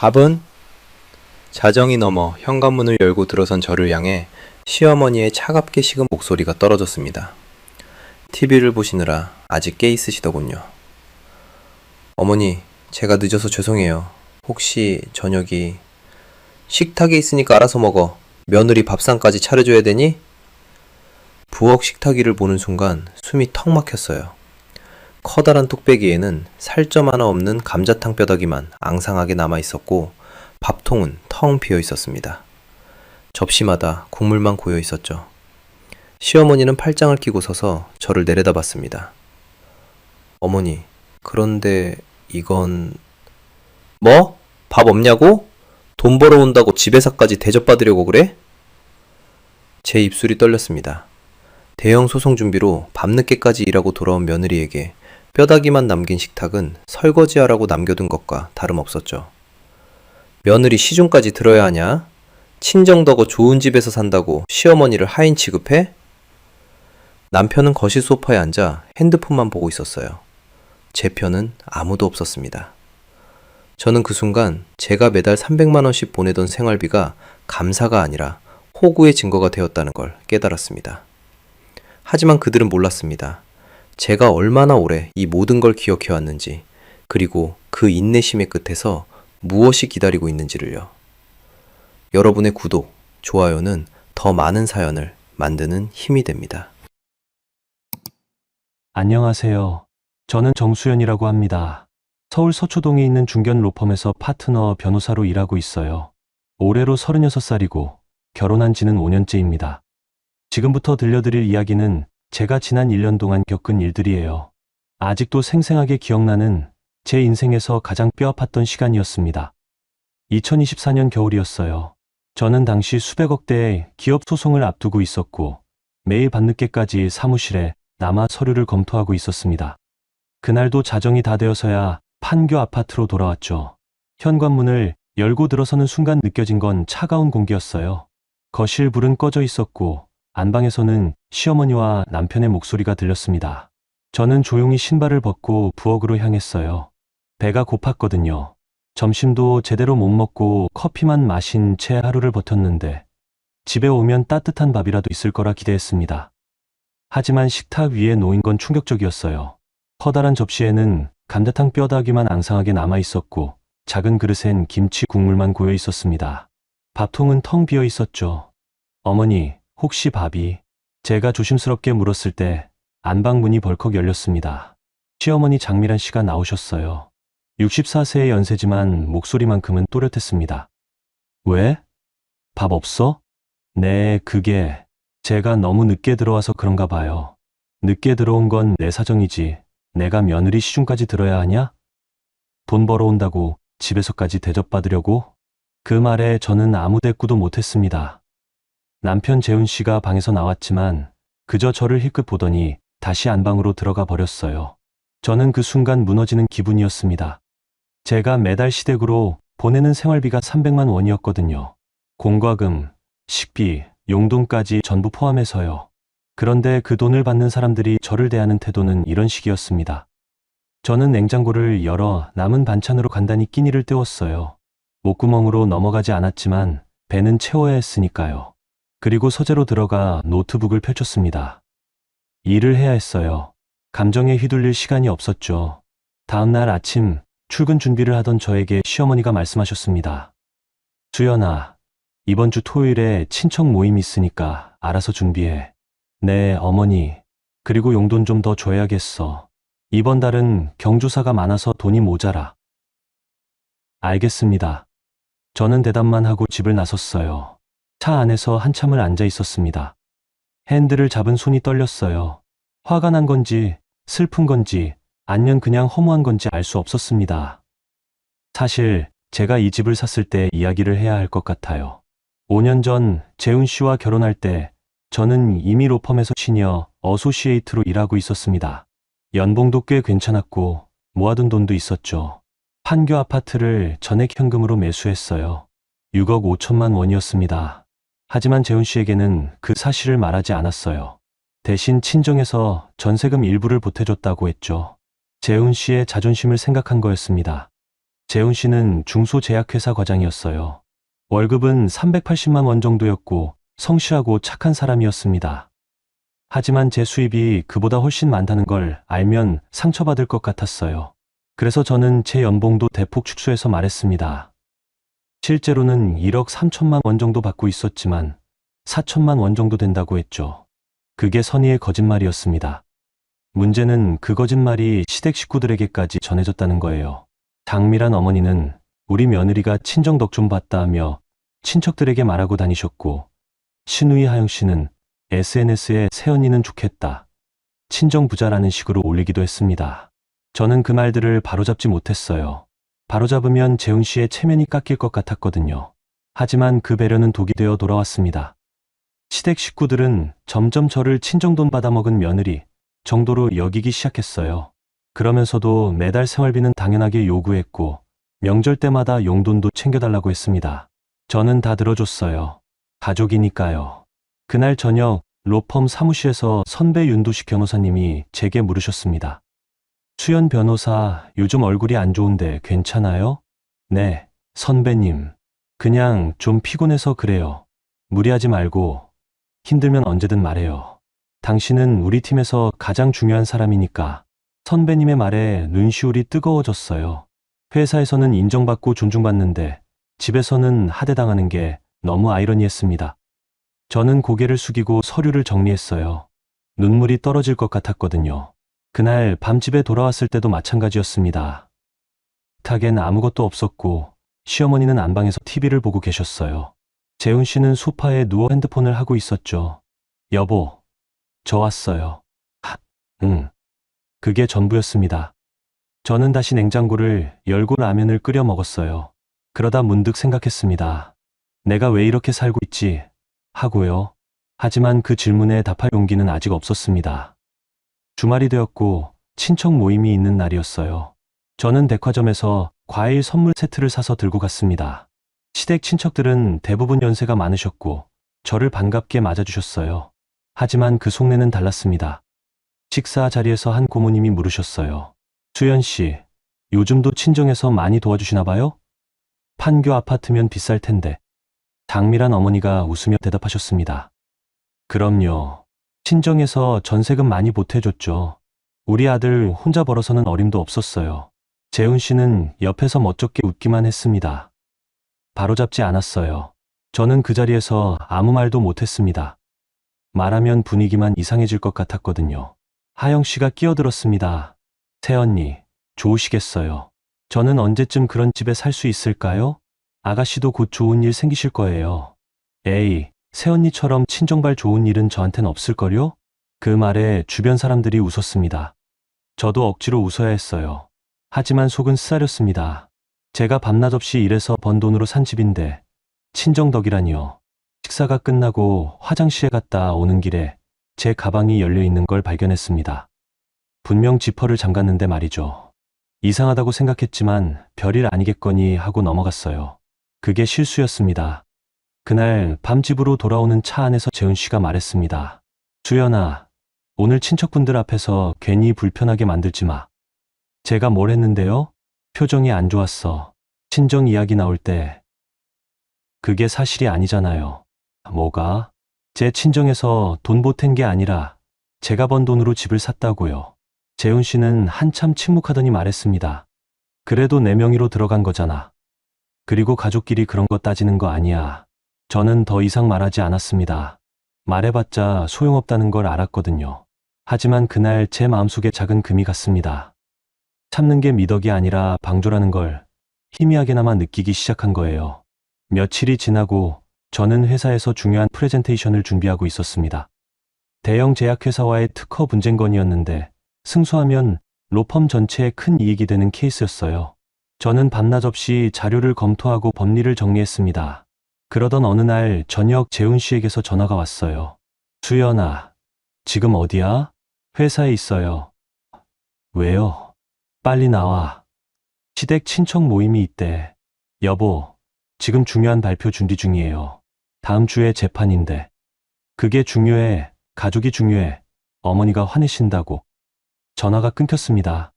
밥은? 자정이 넘어 현관문을 열고 들어선 저를 향해 시어머니의 차갑게 식은 목소리가 떨어졌습니다. TV를 보시느라 아직 깨 있으시더군요. 어머니, 제가 늦어서 죄송해요. 혹시 저녁이... 식탁에 있으니까 알아서 먹어. 며느리 밥상까지 차려줘야 되니? 부엌 식탁위를 보는 순간 숨이 턱 막혔어요. 커다란 뚝배기에는 살점 하나 없는 감자탕 뼈다귀만 앙상하게 남아있었고 밥통은 텅 비어 있었습니다. 접시마다 국물만 고여 있었죠. 시어머니는 팔짱을 끼고 서서 저를 내려다봤습니다. 어머니, 그런데 이건... 뭐? 밥 없냐고? 돈 벌어온다고 집에서까지 대접받으려고 그래? 제 입술이 떨렸습니다. 대형 소송 준비로 밤늦게까지 일하고 돌아온 며느리에게 뼈다귀만 남긴 식탁은 설거지하라고 남겨둔 것과 다름없었죠. 며느리 시중까지 들어야 하냐? 친정더고 좋은 집에서 산다고 시어머니를 하인 취급해? 남편은 거실 소파에 앉아 핸드폰만 보고 있었어요. 제 편은 아무도 없었습니다. 저는 그 순간 제가 매달 300만 원씩 보내던 생활비가 감사가 아니라 호구의 증거가 되었다는 걸 깨달았습니다. 하지만 그들은 몰랐습니다. 제가 얼마나 오래 이 모든 걸 기억해왔는지, 그리고 그 인내심의 끝에서 무엇이 기다리고 있는지를요. 여러분의 구독, 좋아요는 더 많은 사연을 만드는 힘이 됩니다. 안녕하세요. 저는 정수연이라고 합니다. 서울 서초동에 있는 중견 로펌에서 파트너 변호사로 일하고 있어요. 올해로 36살이고 결혼한 지는 5년째입니다. 지금부터 들려드릴 이야기는 제가 지난 1년 동안 겪은 일들이에요. 아직도 생생하게 기억나는 제 인생에서 가장 뼈아팠던 시간이었습니다. 2024년 겨울이었어요. 저는 당시 수백억 대의 기업 소송을 앞두고 있었고 매일 밤늦게까지 사무실에 남아 서류를 검토하고 있었습니다. 그날도 자정이 다 되어서야 판교 아파트로 돌아왔죠. 현관문을 열고 들어서는 순간 느껴진 건 차가운 공기였어요. 거실 불은 꺼져 있었고 안방에서는 시어머니와 남편의 목소리가 들렸습니다. 저는 조용히 신발을 벗고 부엌으로 향했어요. 배가 고팠거든요. 점심도 제대로 못 먹고 커피만 마신 채 하루를 버텼는데 집에 오면 따뜻한 밥이라도 있을 거라 기대했습니다. 하지만 식탁 위에 놓인 건 충격적이었어요. 커다란 접시에는 감자탕 뼈다귀만 앙상하게 남아 있었고 작은 그릇엔 김치 국물만 고여 있었습니다. 밥통은 텅 비어 있었죠. 어머니, 혹시 밥이? 제가 조심스럽게 물었을 때 안방 문이 벌컥 열렸습니다. 시어머니 장미란 씨가 나오셨어요. 64세의 연세지만 목소리만큼은 또렷했습니다. 왜? 밥 없어? 네, 그게 제가 너무 늦게 들어와서 그런가 봐요. 늦게 들어온 건 내 사정이지. 내가 며느리 시중까지 들어야 하냐? 돈 벌어온다고 집에서까지 대접받으려고? 그 말에 저는 아무 대꾸도 못했습니다. 남편 재훈 씨가 방에서 나왔지만 그저 저를 힐끗 보더니 다시 안방으로 들어가 버렸어요. 저는 그 순간 무너지는 기분이었습니다. 제가 매달 시댁으로 보내는 생활비가 300만 원이었거든요. 공과금, 식비, 용돈까지 전부 포함해서요. 그런데 그 돈을 받는 사람들이 저를 대하는 태도는 이런 식이었습니다. 저는 냉장고를 열어 남은 반찬으로 간단히 끼니를 때웠어요. 목구멍으로 넘어가지 않았지만 배는 채워야 했으니까요. 그리고 서재로 들어가 노트북을 펼쳤습니다. 일을 해야 했어요. 감정에 휘둘릴 시간이 없었죠. 다음 날 아침 출근 준비를 하던 저에게 시어머니가 말씀하셨습니다. 수연아, 이번 주 토요일에 친척 모임 있으니까 알아서 준비해. 네, 어머니. 그리고 용돈 좀 더 줘야겠어. 이번 달은 경조사가 많아서 돈이 모자라. 알겠습니다. 저는 대답만 하고 집을 나섰어요. 차 안에서 한참을 앉아 있었습니다. 핸들을 잡은 손이 떨렸어요. 화가 난 건지, 슬픈 건지, 아니면 그냥 허무한 건지 알 수 없었습니다. 사실 제가 이 집을 샀을 때 이야기를 해야 할 것 같아요. 5년 전 재훈 씨와 결혼할 때 저는 이미 로펌에서 시니어 어소시에이트로 일하고 있었습니다. 연봉도 꽤 괜찮았고 모아둔 돈도 있었죠. 판교 아파트를 전액 현금으로 매수했어요. 6억 5천만 원이었습니다. 하지만 재훈 씨에게는 그 사실을 말하지 않았어요. 대신 친정에서 전세금 일부를 보태줬다고 했죠. 재훈 씨의 자존심을 생각한 거였습니다. 재훈 씨는 중소제약회사 과장이었어요. 월급은 380만 원 정도였고 성실하고 착한 사람이었습니다. 하지만 제 수입이 그보다 훨씬 많다는 걸 알면 상처받을 것 같았어요. 그래서 저는 제 연봉도 대폭 축소해서 말했습니다. 실제로는 1억 3천만 원 정도 받고 있었지만 4천만 원 정도 된다고 했죠. 그게 선의의 거짓말이었습니다. 문제는 그 거짓말이 시댁 식구들에게까지 전해졌다는 거예요. 장미란 어머니는 우리 며느리가 친정 덕 좀 봤다 하며 친척들에게 말하고 다니셨고, 신우이 하영 씨는 SNS에 새언니는 좋겠다, 친정 부자라는 식으로 올리기도 했습니다. 저는 그 말들을 바로잡지 못했어요. 바로잡으면 재훈 씨의 체면이 깎일 것 같았거든요. 하지만 그 배려는 독이 되어 돌아왔습니다. 시댁 식구들은 점점 저를 친정돈 받아먹은 며느리 정도로 여기기 시작했어요. 그러면서도 매달 생활비는 당연하게 요구했고 명절 때마다 용돈도 챙겨달라고 했습니다. 저는 다 들어줬어요. 가족이니까요. 그날 저녁 로펌 사무실에서 선배 윤도식 변호사님이 제게 물으셨습니다. 수연 변호사, 요즘 얼굴이 안 좋은데 괜찮아요? 네, 선배님. 그냥 좀 피곤해서 그래요. 무리하지 말고 힘들면 언제든 말해요. 당신은 우리 팀에서 가장 중요한 사람이니까. 선배님의 말에 눈시울이 뜨거워졌어요. 회사에서는 인정받고 존중받는데 집에서는 하대당하는 게 너무 아이러니했습니다. 저는 고개를 숙이고 서류를 정리했어요. 눈물이 떨어질 것 같았거든요. 그날 밤 집에 돌아왔을 때도 마찬가지였습니다. 탁엔 아무것도 없었고 시어머니는 안방에서 TV를 보고 계셨어요. 재훈 씨는 소파에 누워 핸드폰을 하고 있었죠. 여보, 저 왔어요. 응. 그게 전부였습니다. 저는 다시 냉장고를 열고 라면을 끓여 먹었어요. 그러다 문득 생각했습니다. 내가 왜 이렇게 살고 있지? 하고요. 하지만 그 질문에 답할 용기는 아직 없었습니다. 주말이 되었고 친척 모임이 있는 날이었어요. 저는 백화점에서 과일 선물 세트를 사서 들고 갔습니다. 시댁 친척들은 대부분 연세가 많으셨고 저를 반갑게 맞아주셨어요. 하지만 그 속내는 달랐습니다. 식사 자리에서 한 고모님이 물으셨어요. 수연 씨, 요즘도 친정에서 많이 도와주시나 봐요? 판교 아파트면 비쌀 텐데. 장미란 어머니가 웃으며 대답하셨습니다. 그럼요. 친정에서 전세금 많이 보태줬죠. 우리 아들 혼자 벌어서는 어림도 없었어요. 재훈 씨는 옆에서 멋쩍게 웃기만 했습니다. 바로잡지 않았어요. 저는 그 자리에서 아무 말도 못했습니다. 말하면 분위기만 이상해질 것 같았거든요. 하영 씨가 끼어들었습니다. 새언니, 좋으시겠어요. 저는 언제쯤 그런 집에 살 수 있을까요? 아가씨도 곧 좋은 일 생기실 거예요. 에이, 새언니처럼 친정발 좋은 일은 저한텐 없을걸요? 그 말에 주변 사람들이 웃었습니다. 저도 억지로 웃어야 했어요. 하지만 속은 쓰라렸습니다. 제가 밤낮 없이 일해서 번 돈으로 산 집인데 친정 덕이라니요. 식사가 끝나고 화장실에 갔다 오는 길에 제 가방이 열려 있는 걸 발견했습니다. 분명 지퍼를 잠갔는데 말이죠. 이상하다고 생각했지만 별일 아니겠거니 하고 넘어갔어요. 그게 실수였습니다. 그날 밤 집으로 돌아오는 차 안에서 재훈 씨가 말했습니다. 수연아, 오늘 친척분들 앞에서 괜히 불편하게 만들지 마. 제가 뭘 했는데요? 표정이 안 좋았어. 친정 이야기 나올 때. 그게 사실이 아니잖아요. 뭐가? 제 친정에서 돈 보탠 게 아니라 제가 번 돈으로 집을 샀다고요. 재훈 씨는 한참 침묵하더니 말했습니다. 그래도 내 명의로 들어간 거잖아. 그리고 가족끼리 그런 거 따지는 거 아니야. 저는 더 이상 말하지 않았습니다. 말해봤자 소용없다는 걸 알았거든요. 하지만 그날 제 마음속에 작은 금이 갔습니다. 참는 게 미덕이 아니라 방조라는 걸 희미하게나마 느끼기 시작한 거예요. 며칠이 지나고 저는 회사에서 중요한 프레젠테이션을 준비하고 있었습니다. 대형 제약회사와의 특허 분쟁 건이었는데 승소하면 로펌 전체에 큰 이익이 되는 케이스였어요. 저는 밤낮 없이 자료를 검토하고 법리를 정리했습니다. 그러던 어느 날 저녁 재훈 씨에게서 전화가 왔어요. 수연아, 지금 어디야? 회사에 있어요. 왜요? 빨리 나와. 시댁 친척 모임이 있대. 여보, 지금 중요한 발표 준비 중이에요. 다음 주에 재판인데. 그게 중요해. 가족이 중요해. 어머니가 화내신다고. 전화가 끊겼습니다.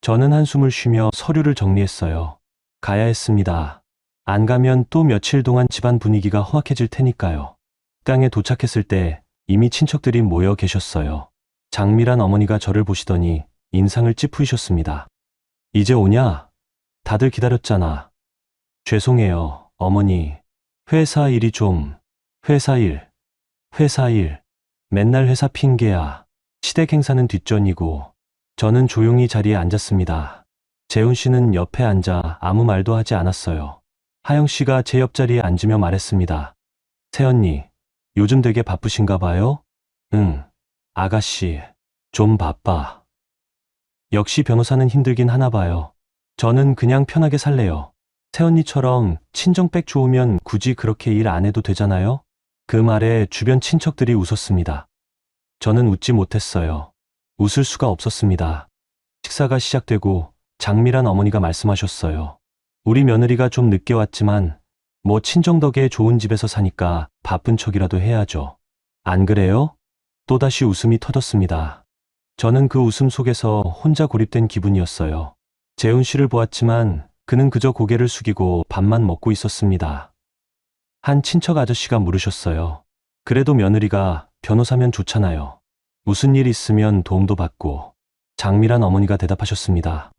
저는 한숨을 쉬며 서류를 정리했어요. 가야 했습니다. 안 가면 또 며칠 동안 집안 분위기가 험악해질 테니까요. 식당에 도착했을 때 이미 친척들이 모여 계셨어요. 장미란 어머니가 저를 보시더니 인상을 찌푸리셨습니다. 이제 오냐? 다들 기다렸잖아. 죄송해요, 어머니. 회사 일이 좀, 회사 일. 맨날 회사 핑계야. 시댁 행사는 뒷전이고. 저는 조용히 자리에 앉았습니다. 재훈 씨는 옆에 앉아 아무 말도 하지 않았어요. 하영 씨가 제 옆자리에 앉으며 말했습니다. 새언니, 요즘 되게 바쁘신가 봐요? 응, 아가씨, 좀 바빠. 역시 변호사는 힘들긴 하나 봐요. 저는 그냥 편하게 살래요. 새언니처럼 친정백 좋으면 굳이 그렇게 일 안 해도 되잖아요? 그 말에 주변 친척들이 웃었습니다. 저는 웃지 못했어요. 웃을 수가 없었습니다. 식사가 시작되고 장미란 어머니가 말씀하셨어요. 우리 며느리가 좀 늦게 왔지만 뭐 친정 덕에 좋은 집에서 사니까 바쁜 척이라도 해야죠. 안 그래요? 또다시 웃음이 터졌습니다. 저는 그 웃음 속에서 혼자 고립된 기분이었어요. 재훈 씨를 보았지만 그는 그저 고개를 숙이고 밥만 먹고 있었습니다. 한 친척 아저씨가 물으셨어요. 그래도 며느리가 변호사면 좋잖아요. 무슨 일 있으면 도움도 받고. 장미란 어머니가 대답하셨습니다.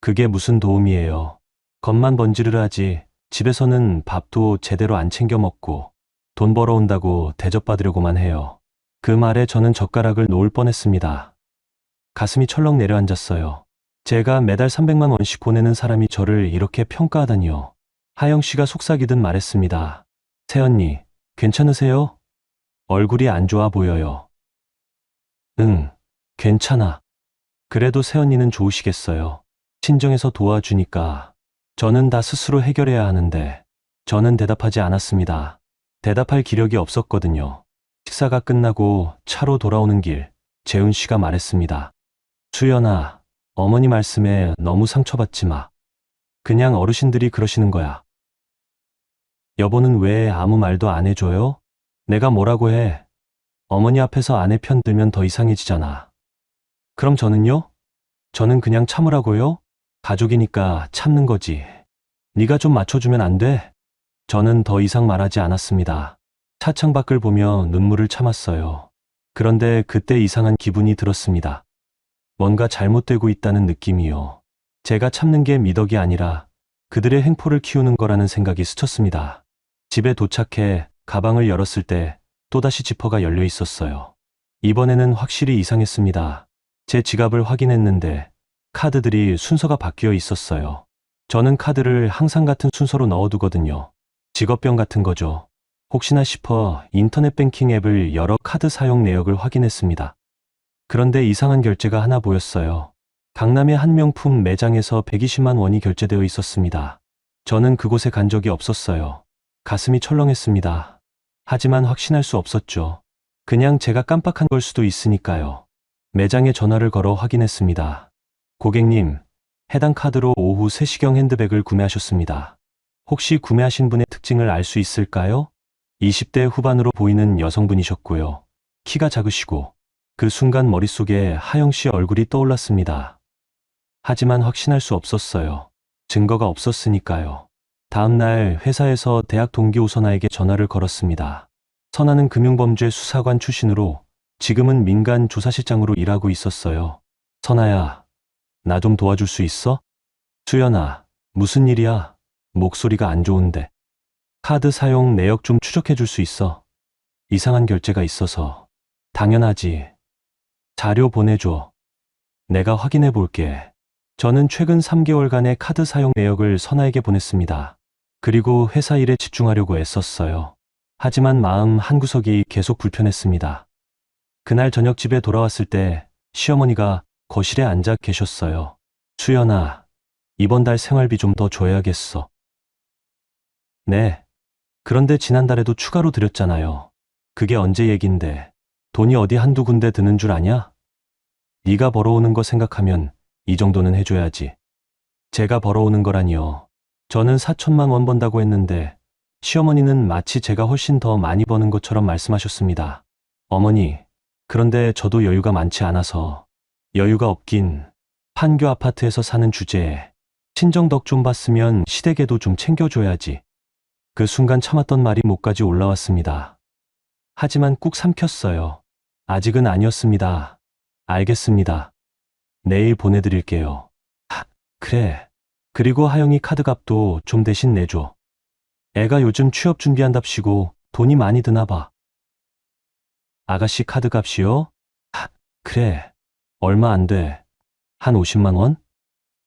그게 무슨 도움이에요. 겉만 번지르르 하지 집에서는 밥도 제대로 안 챙겨 먹고 돈 벌어온다고 대접받으려고만 해요. 그 말에 저는 젓가락을 놓을 뻔했습니다. 가슴이 철렁 내려앉았어요. 제가 매달 300만 원씩 보내는 사람이 저를 이렇게 평가하다니요. 하영 씨가 속삭이듯 말했습니다. 새언니, 괜찮으세요? 얼굴이 안 좋아 보여요. 응, 괜찮아. 그래도 새언니는 좋으시겠어요. 친정에서 도와주니까. 저는 다 스스로 해결해야 하는데. 저는 대답하지 않았습니다. 대답할 기력이 없었거든요. 식사가 끝나고 차로 돌아오는 길, 재훈 씨가 말했습니다. 수연아, 어머니 말씀에 너무 상처받지 마. 그냥 어르신들이 그러시는 거야. 여보는 왜 아무 말도 안 해줘요? 내가 뭐라고 해? 어머니 앞에서 아내 편 들면 더 이상해지잖아. 그럼 저는요? 저는 그냥 참으라고요? 가족이니까 참는 거지. 네가 좀 맞춰주면 안 돼? 저는 더 이상 말하지 않았습니다. 차창 밖을 보며 눈물을 참았어요. 그런데 그때 이상한 기분이 들었습니다. 뭔가 잘못되고 있다는 느낌이요. 제가 참는 게 미덕이 아니라 그들의 횡포를 키우는 거라는 생각이 스쳤습니다. 집에 도착해 가방을 열었을 때 또다시 지퍼가 열려 있었어요. 이번에는 확실히 이상했습니다. 제 지갑을 확인했는데 카드들이 순서가 바뀌어 있었어요. 저는 카드를 항상 같은 순서로 넣어두거든요. 직업병 같은 거죠. 혹시나 싶어 인터넷 뱅킹 앱을 열어 카드 사용 내역을 확인했습니다. 그런데 이상한 결제가 하나 보였어요. 강남의 한 명품 매장에서 120만 원이 결제되어 있었습니다. 저는 그곳에 간 적이 없었어요. 가슴이 철렁했습니다. 하지만 확신할 수 없었죠. 그냥 제가 깜빡한 걸 수도 있으니까요. 매장에 전화를 걸어 확인했습니다. 고객님, 해당 카드로 오후 3시경 핸드백을 구매하셨습니다. 혹시 구매하신 분의 특징을 알 수 있을까요? 20대 후반으로 보이는 여성분이셨고요. 키가 작으시고 그 순간 머릿속에 하영 씨 얼굴이 떠올랐습니다. 하지만 확신할 수 없었어요. 증거가 없었으니까요. 다음 날 회사에서 대학 동기 오선아에게 전화를 걸었습니다. 선아는 금융범죄 수사관 출신으로 지금은 민간 조사실장으로 일하고 있었어요. 선아야, 나 좀 도와줄 수 있어? 수연아, 무슨 일이야? 목소리가 안 좋은데. 카드 사용 내역 좀 추적해 줄 수 있어? 이상한 결제가 있어서. 당연하지. 자료 보내줘. 내가 확인해 볼게. 저는 최근 3개월간의 카드 사용 내역을 선아에게 보냈습니다. 그리고 회사 일에 집중하려고 애썼어요. 하지만 마음 한구석이 계속 불편했습니다. 그날 저녁 집에 돌아왔을 때 시어머니가 거실에 앉아 계셨어요. 수연아, 이번 달 생활비 좀 더 줘야겠어. 네. 그런데 지난달에도 추가로 드렸잖아요. 그게 언제 얘긴데. 돈이 어디 한두 군데 드는 줄 아냐? 네가 벌어오는 거 생각하면 이 정도는 해줘야지. 제가 벌어오는 거라니요. 저는 4천만 원 번다고 했는데 시어머니는 마치 제가 훨씬 더 많이 버는 것처럼 말씀하셨습니다. 어머니, 그런데 저도 여유가 많지 않아서. 여유가 없긴 판교 아파트에서 사는 주제에 친정 덕 좀 봤으면 시댁에도 좀 챙겨줘야지. 그 순간 참았던 말이 목까지 올라왔습니다. 하지만 꾹 삼켰어요. 아직은 아니었습니다. 알겠습니다. 내일 보내드릴게요. 그래. 그리고 하영이 카드값도 좀 대신 내줘. 애가 요즘 취업 준비한답시고 돈이 많이 드나 봐. 아가씨 카드값이요? 그래. 얼마 안 돼. 한 50만 원?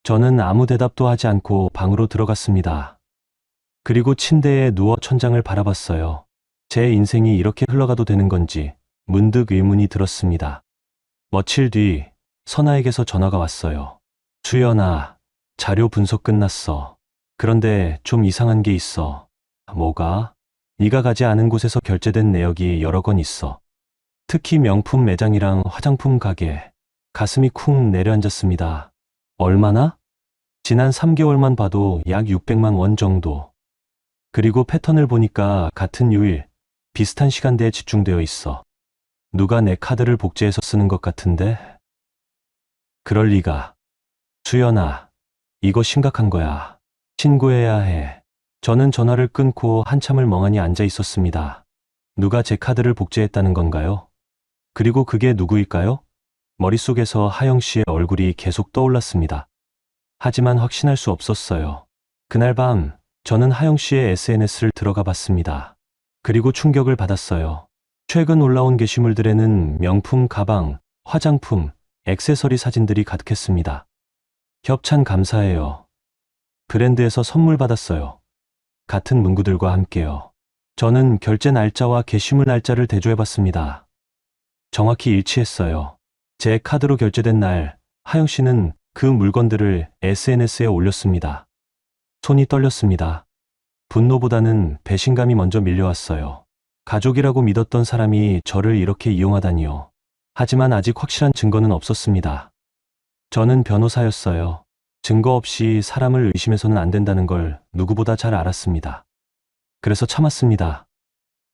저는 아무 대답도 하지 않고 방으로 들어갔습니다. 그리고 침대에 누워 천장을 바라봤어요. 제 인생이 이렇게 흘러가도 되는 건지 문득 의문이 들었습니다. 며칠 뒤 선아에게서 전화가 왔어요. 수연아, 자료 분석 끝났어. 그런데 좀 이상한 게 있어. 뭐가? 네가 가지 않은 곳에서 결제된 내역이 여러 건 있어. 특히 명품 매장이랑 화장품 가게. 가슴이 쿵 내려앉았습니다. 얼마나? 지난 3개월만 봐도 약 600만 원 정도. 그리고 패턴을 보니까 같은 요일, 비슷한 시간대에 집중되어 있어. 누가 내 카드를 복제해서 쓰는 것 같은데? 그럴 리가. 수연아, 이거 심각한 거야. 신고해야 해. 저는 전화를 끊고 한참을 멍하니 앉아 있었습니다. 누가 제 카드를 복제했다는 건가요? 그리고 그게 누구일까요? 머릿속에서 하영 씨의 얼굴이 계속 떠올랐습니다. 하지만 확신할 수 없었어요. 그날 밤, 저는 하영 씨의 SNS를 들어가 봤습니다. 그리고 충격을 받았어요. 최근 올라온 게시물들에는 명품 가방, 화장품, 액세서리 사진들이 가득했습니다. 협찬 감사해요. 브랜드에서 선물 받았어요. 같은 문구들과 함께요. 저는 결제 날짜와 게시물 날짜를 대조해봤습니다. 정확히 일치했어요. 제 카드로 결제된 날, 하영 씨는 그 물건들을 SNS에 올렸습니다. 손이 떨렸습니다. 분노보다는 배신감이 먼저 밀려왔어요. 가족이라고 믿었던 사람이 저를 이렇게 이용하다니요. 하지만 아직 확실한 증거는 없었습니다. 저는 변호사였어요. 증거 없이 사람을 의심해서는 안 된다는 걸 누구보다 잘 알았습니다. 그래서 참았습니다.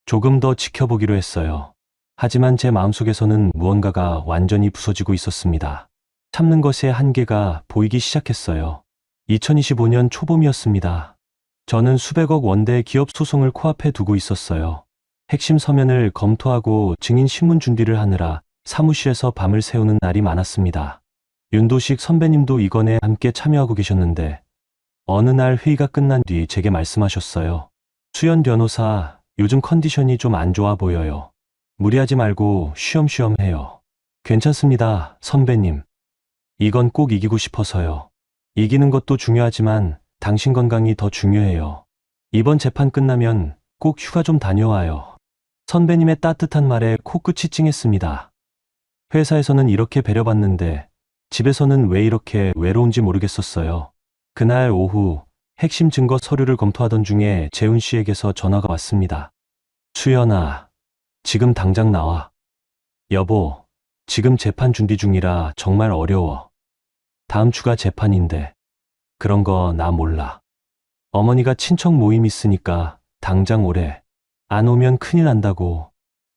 조금 더 지켜보기로 했어요. 하지만 제 마음속에서는 무언가가 완전히 부서지고 있었습니다. 참는 것의 한계가 보이기 시작했어요. 2025년 초봄이었습니다. 저는 수백억 원대 기업 소송을 코앞에 두고 있었어요. 핵심 서면을 검토하고 증인 신문 준비를 하느라 사무실에서 밤을 새우는 날이 많았습니다. 윤도식 선배님도 이 건에 함께 참여하고 계셨는데 어느 날 회의가 끝난 뒤 제게 말씀하셨어요. 수연 변호사, 요즘 컨디션이 좀 안 좋아 보여요. 무리하지 말고 쉬엄쉬엄 해요. 괜찮습니다, 선배님. 이건 꼭 이기고 싶어서요. 이기는 것도 중요하지만 당신 건강이 더 중요해요. 이번 재판 끝나면 꼭 휴가 좀 다녀와요. 선배님의 따뜻한 말에 코끝이 찡했습니다. 회사에서는 이렇게 배려받는데 집에서는 왜 이렇게 외로운지 모르겠었어요. 그날 오후 핵심 증거 서류를 검토하던 중에 재훈 씨에게서 전화가 왔습니다. 수연아, 지금 당장 나와. 여보, 지금 재판 준비 중이라 정말 어려워. 다음 주가 재판인데 그런 거 나 몰라. 어머니가 친척 모임 있으니까 당장 오래. 안 오면 큰일 난다고.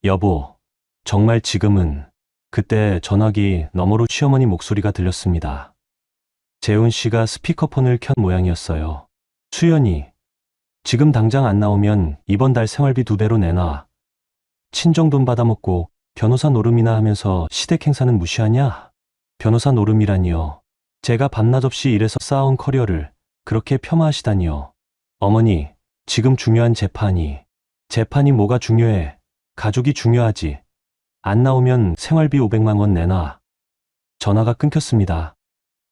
여보, 정말 지금은. 그때 전화기 너머로 시어머니 목소리가 들렸습니다. 재훈 씨가 스피커폰을 켠 모양이었어요. 수연이, 지금 당장 안 나오면 이번 달 생활비 2배로 내놔. 친정돈 받아먹고 변호사 노름이나 하면서 시댁 행사는 무시하냐? 변호사 노름이라니요. 제가 밤낮 없이 일해서 쌓아온 커리어를 그렇게 폄하하시다니요. 어머니, 지금 중요한 재판이 뭐가 중요해? 가족이 중요하지. 안 나오면 생활비 500만 원 내놔. 전화가 끊겼습니다.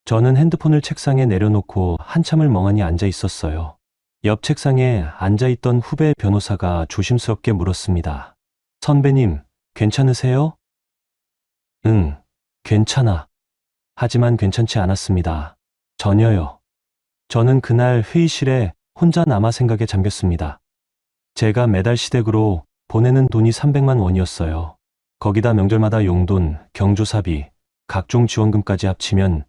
저는 핸드폰을 책상에 내려놓고 한참을 멍하니 앉아 있었어요. 옆 책상에 앉아있던 후배 변호사가 조심스럽게 물었습니다. 선배님, 괜찮으세요? 응, 괜찮아. 하지만 괜찮지 않았습니다. 전혀요. 저는 그날 회의실에 혼자 남아 생각에 잠겼습니다. 제가 매달 시댁으로 보내는 돈이 300만 원이었어요. 거기다 명절마다 용돈, 경조사비, 각종 지원금까지 합치면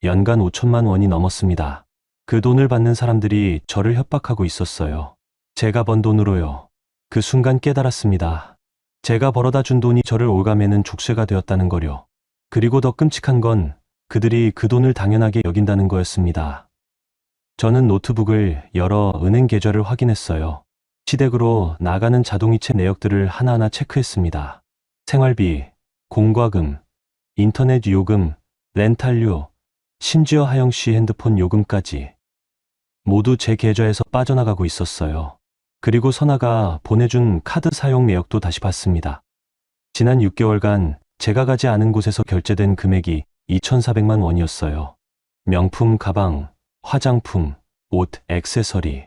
연간 5천만 원이 넘었습니다. 그 돈을 받는 사람들이 저를 협박하고 있었어요. 제가 번 돈으로요. 그 순간 깨달았습니다. 제가 벌어다 준 돈이 저를 올가매는 족쇄가 되었다는 거요. 그리고 더 끔찍한 건 그들이 그 돈을 당연하게 여긴다는 거였습니다. 저는 노트북을 열어 은행 계좌를 확인했어요. 시댁으로 나가는 자동이체 내역들을 하나하나 체크했습니다. 생활비, 공과금, 인터넷 요금, 렌탈료, 심지어 하영 씨 핸드폰 요금까지 모두 제 계좌에서 빠져나가고 있었어요. 그리고 선아가 보내준 카드 사용 내역도 다시 봤습니다. 지난 6개월간 제가 가지 않은 곳에서 결제된 금액이 2,400만 원이었어요. 명품 가방, 화장품, 옷, 액세서리.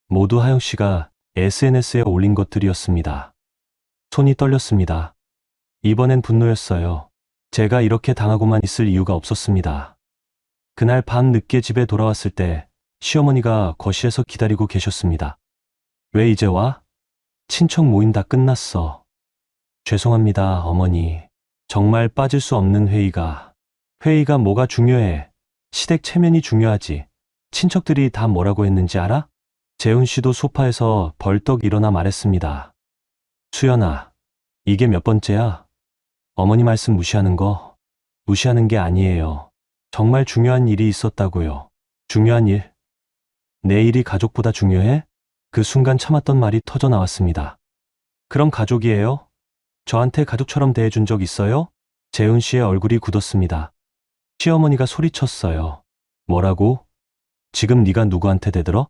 모두 하영 씨가 SNS에 올린 것들이었습니다. 손이 떨렸습니다. 이번엔 분노였어요. 제가 이렇게 당하고만 있을 이유가 없었습니다. 그날 밤 늦게 집에 돌아왔을 때 시어머니가 거실에서 기다리고 계셨습니다. 왜 이제 와? 친척 모임 다 끝났어. 죄송합니다, 어머니. 정말 빠질 수 없는 회의가. 회의가 뭐가 중요해? 시댁 체면이 중요하지. 친척들이 다 뭐라고 했는지 알아? 재훈 씨도 소파에서 벌떡 일어나 말했습니다. 수연아, 이게 몇 번째야? 어머니 말씀 무시하는 거? 무시하는 게 아니에요. 정말 중요한 일이 있었다고요. 중요한 일? 내 일이 가족보다 중요해? 그 순간 참았던 말이 터져 나왔습니다. 그럼 가족이에요? 저한테 가족처럼 대해준 적 있어요? 재훈 씨의 얼굴이 굳었습니다. 시어머니가 소리쳤어요. 뭐라고? 지금 네가 누구한테 대들어?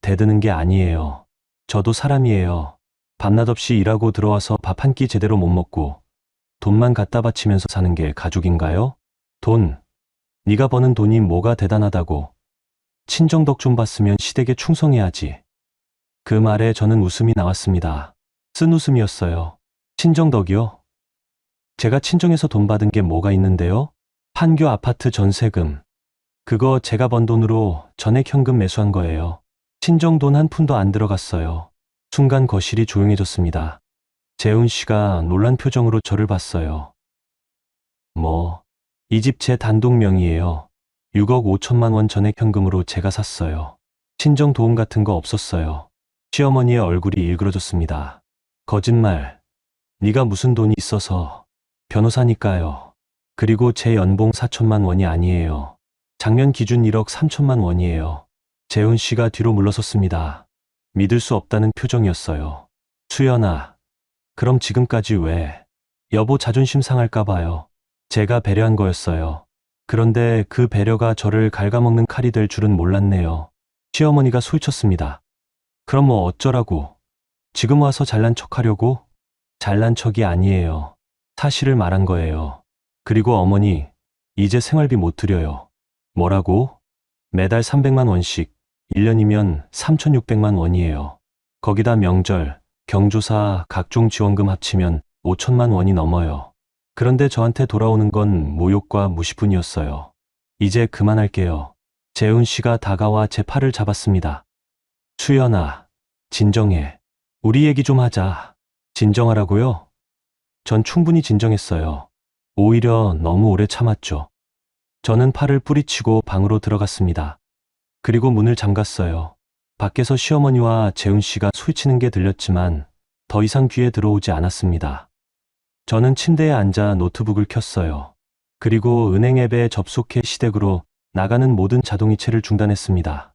대드는 게 아니에요. 저도 사람이에요. 밤낮 없이 일하고 들어와서 밥 한 끼 제대로 못 먹고 돈만 갖다 바치면서 사는 게 가족인가요? 돈. 네가 버는 돈이 뭐가 대단하다고. 친정 덕 좀 봤으면 시댁에 충성해야지. 그 말에 저는 웃음이 나왔습니다. 쓴 웃음이었어요. 친정 덕이요? 제가 친정에서 돈 받은 게 뭐가 있는데요? 판교 아파트 전세금. 그거 제가 번 돈으로 전액 현금 매수한 거예요. 친정 돈 한 푼도 안 들어갔어요. 순간 거실이 조용해졌습니다. 재훈 씨가 놀란 표정으로 저를 봤어요. 이 집 제 단독 명의예요. 6억 5천만 원 전액 현금으로 제가 샀어요. 친정 도움 같은 거 없었어요. 시어머니의 얼굴이 일그러졌습니다. 거짓말. 네가 무슨 돈이 있어서. 변호사니까요. 그리고 제 연봉 4천만 원이 아니에요. 작년 기준 1억 3천만 원이에요. 재훈 씨가 뒤로 물러섰습니다. 믿을 수 없다는 표정이었어요. 수연아, 그럼 지금까지 왜? 여보 자존심 상할까 봐요. 제가 배려한 거였어요. 그런데 그 배려가 저를 갉아먹는 칼이 될 줄은 몰랐네요. 시어머니가 소리쳤습니다. 그럼 뭐 어쩌라고? 지금 와서 잘난 척하려고? 잘난 척이 아니에요. 사실을 말한 거예요. 그리고 어머니, 이제 생활비 못 드려요. 뭐라고? 매달 300만 원씩, 1년이면 3,600만 원이에요. 거기다 명절, 경조사, 각종 지원금 합치면 5천만 원이 넘어요. 그런데 저한테 돌아오는 건 모욕과 무시뿐이었어요. 이제 그만할게요. 재훈 씨가 다가와 제 팔을 잡았습니다. 수연아, 진정해. 우리 얘기 좀 하자. 진정하라고요? 전 충분히 진정했어요. 오히려 너무 오래 참았죠. 저는 팔을 뿌리치고 방으로 들어갔습니다. 그리고 문을 잠갔어요. 밖에서 시어머니와 재훈 씨가 소리치는 게 들렸지만 더 이상 귀에 들어오지 않았습니다. 저는 침대에 앉아 노트북을 켰어요. 그리고 은행 앱에 접속해 시댁으로 나가는 모든 자동이체를 중단했습니다.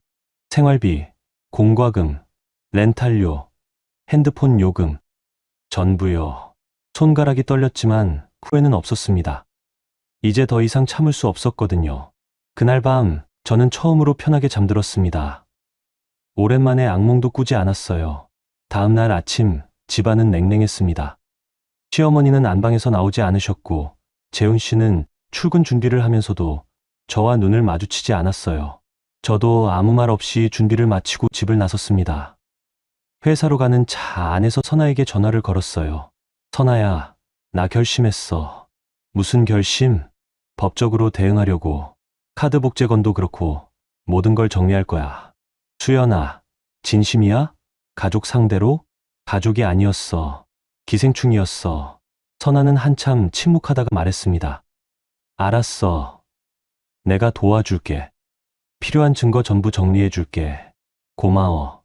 생활비, 공과금, 렌탈료, 핸드폰 요금, 전부요. 손가락이 떨렸지만 후회는 없었습니다. 이제 더 이상 참을 수 없었거든요. 그날 밤 저는 처음으로 편하게 잠들었습니다. 오랜만에 악몽도 꾸지 않았어요. 다음 날 아침 집안은 냉랭했습니다. 시어머니는 안방에서 나오지 않으셨고 재훈 씨는 출근 준비를 하면서도 저와 눈을 마주치지 않았어요. 저도 아무 말 없이 준비를 마치고 집을 나섰습니다. 회사로 가는 차 안에서 선아에게 전화를 걸었어요. 선아야, 나 결심했어. 무슨 결심? 법적으로 대응하려고. 카드 복제건도 그렇고 모든 걸 정리할 거야. 수연아, 진심이야? 가족 상대로? 가족이 아니었어. 기생충이었어. 선아는 한참 침묵하다가 말했습니다. 알았어. 내가 도와줄게. 필요한 증거 전부 정리해줄게. 고마워.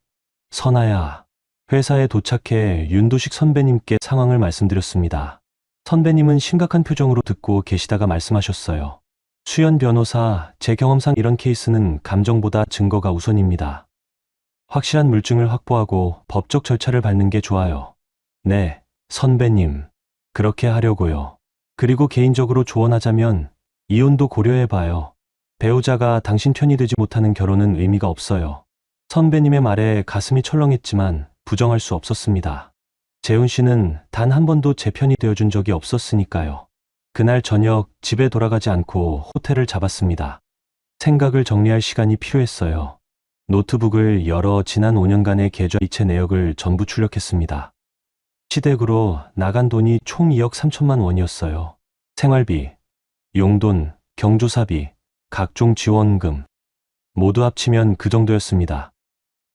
선아야. 회사에 도착해 윤도식 선배님께 상황을 말씀드렸습니다. 선배님은 심각한 표정으로 듣고 계시다가 말씀하셨어요. 수연 변호사, 제 경험상 이런 케이스는 감정보다 증거가 우선입니다. 확실한 물증을 확보하고 법적 절차를 밟는 게 좋아요. 네, 선배님. 그렇게 하려고요. 그리고 개인적으로 조언하자면 이혼도 고려해봐요. 배우자가 당신 편이 되지 못하는 결혼은 의미가 없어요. 선배님의 말에 가슴이 철렁했지만 부정할 수 없었습니다. 재훈 씨는 단 한 번도 제 편이 되어준 적이 없었으니까요. 그날 저녁 집에 돌아가지 않고 호텔을 잡았습니다. 생각을 정리할 시간이 필요했어요. 노트북을 열어 지난 5년간의 계좌 이체 내역을 전부 출력했습니다. 시댁으로 나간 돈이 총 2억 3천만 원이었어요. 생활비, 용돈, 경조사비, 각종 지원금 모두 합치면 그 정도였습니다.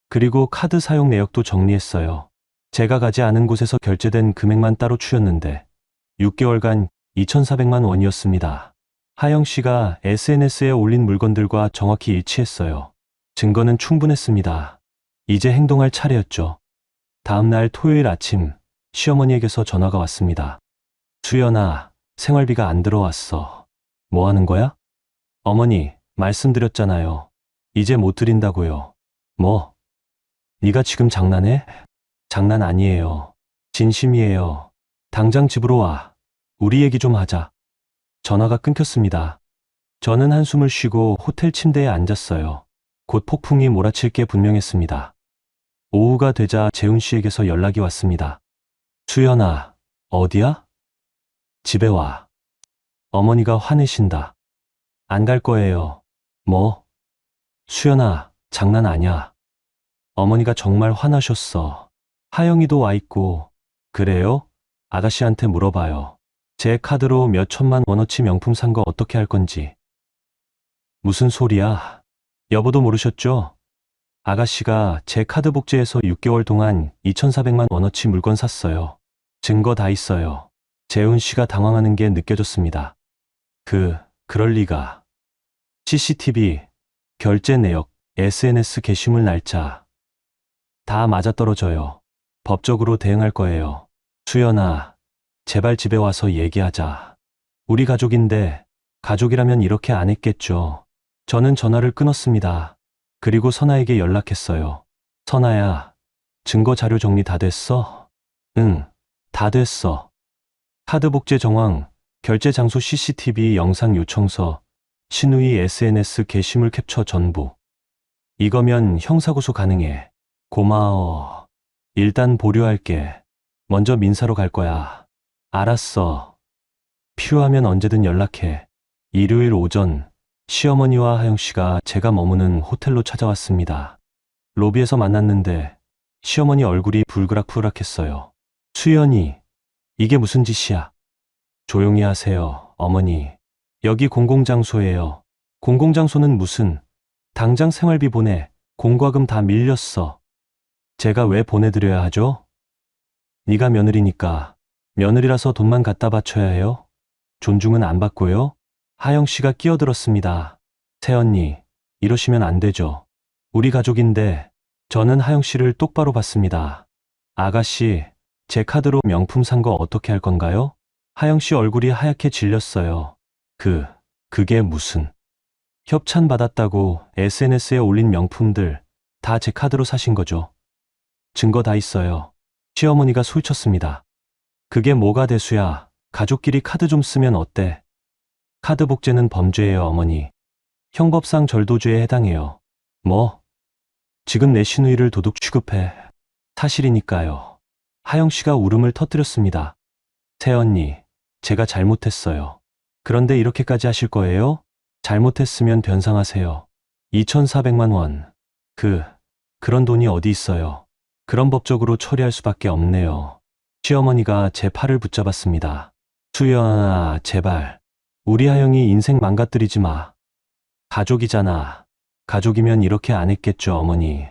그리고 카드 사용 내역도 정리했어요. 제가 가지 않은 곳에서 결제된 금액만 따로 추렸는데 6개월간 2,400만 원이었습니다. 하영 씨가 SNS에 올린 물건들과 정확히 일치했어요. 증거는 충분했습니다. 이제 행동할 차례였죠. 다음 날 토요일 아침 시어머니에게서 전화가 왔습니다. 수연아, 생활비가 안 들어왔어. 뭐 하는 거야? 어머니, 말씀드렸잖아요. 이제 못 드린다고요. 뭐? 네가 지금 장난해? 장난 아니에요. 진심이에요. 당장 집으로 와. 우리 얘기 좀 하자. 전화가 끊겼습니다. 저는 한숨을 쉬고 호텔 침대에 앉았어요. 곧 폭풍이 몰아칠 게 분명했습니다. 오후가 되자 재훈 씨에게서 연락이 왔습니다. 수연아, 어디야? 집에 와. 어머니가 화내신다. 안 갈 거예요. 뭐? 수연아, 장난 아냐. 어머니가 정말 화나셨어. 하영이도 와 있고. 그래요? 아가씨한테 물어봐요. 제 카드로 몇 천만 원어치 명품 산 거 어떻게 할 건지. 무슨 소리야? 여보도 모르셨죠? 아가씨가 제 카드 복제해서 6개월 동안 2,400만 원어치 물건 샀어요. 증거 다 있어요. 재훈 씨가 당황하는 게 느껴졌습니다. 그럴 리가. CCTV, 결제 내역, SNS 게시물 날짜. 다 맞아떨어져요. 법적으로 대응할 거예요. 수연아, 제발 집에 와서 얘기하자. 우리 가족인데, 가족이라면 이렇게 안 했겠죠. 저는 전화를 끊었습니다. 그리고 선아에게 연락했어요. 선아야, 증거 자료 정리 다 됐어? 응, 다 됐어. 카드 복제 정황, 결제 장소 CCTV 영상 요청서, 신우이 SNS 게시물 캡처 전부. 이거면 형사고소 가능해. 고마워. 일단 보류할게. 먼저 민사로 갈 거야. 알았어. 필요하면 언제든 연락해. 일요일 오전, 시어머니와 하영 씨가 제가 머무는 호텔로 찾아왔습니다. 로비에서 만났는데 시어머니 얼굴이 불그락불락했어요. 수연이, 이게 무슨 짓이야? 조용히 하세요, 어머니. 여기 공공장소예요. 공공장소는 무슨, 당장 생활비 보내. 공과금 다 밀렸어. 제가 왜 보내드려야 하죠? 네가 며느리니까. 며느리라서 돈만 갖다 바쳐야 해요? 존중은 안 받고요? 하영 씨가 끼어들었습니다. 새언니, 이러시면 안 되죠. 우리 가족인데. 저는 하영 씨를 똑바로 봤습니다. 아가씨, 제 카드로 명품 산 거 어떻게 할 건가요? 하영 씨 얼굴이 하얗게 질렸어요. 그게 무슨. 협찬 받았다고 SNS에 올린 명품들 다 제 카드로 사신 거죠. 증거 다 있어요. 시어머니가 소리쳤습니다. 그게 뭐가 대수야. 가족끼리 카드 좀 쓰면 어때? 카드 복제는 범죄예요, 어머니. 형법상 절도죄에 해당해요. 뭐? 지금 내 시누이를 도둑 취급해. 사실이니까요. 하영 씨가 울음을 터뜨렸습니다. 새언니, 제가 잘못했어요. 그런데 이렇게까지 하실 거예요? 잘못했으면 변상하세요. 2,400만 원. 그런 돈이 어디 있어요. 그런 법적으로 처리할 수밖에 없네요. 시어머니가 제 팔을 붙잡았습니다. 수연아, 제발. 우리 하영이 인생 망가뜨리지 마. 가족이잖아. 가족이면 이렇게 안 했겠죠, 어머니.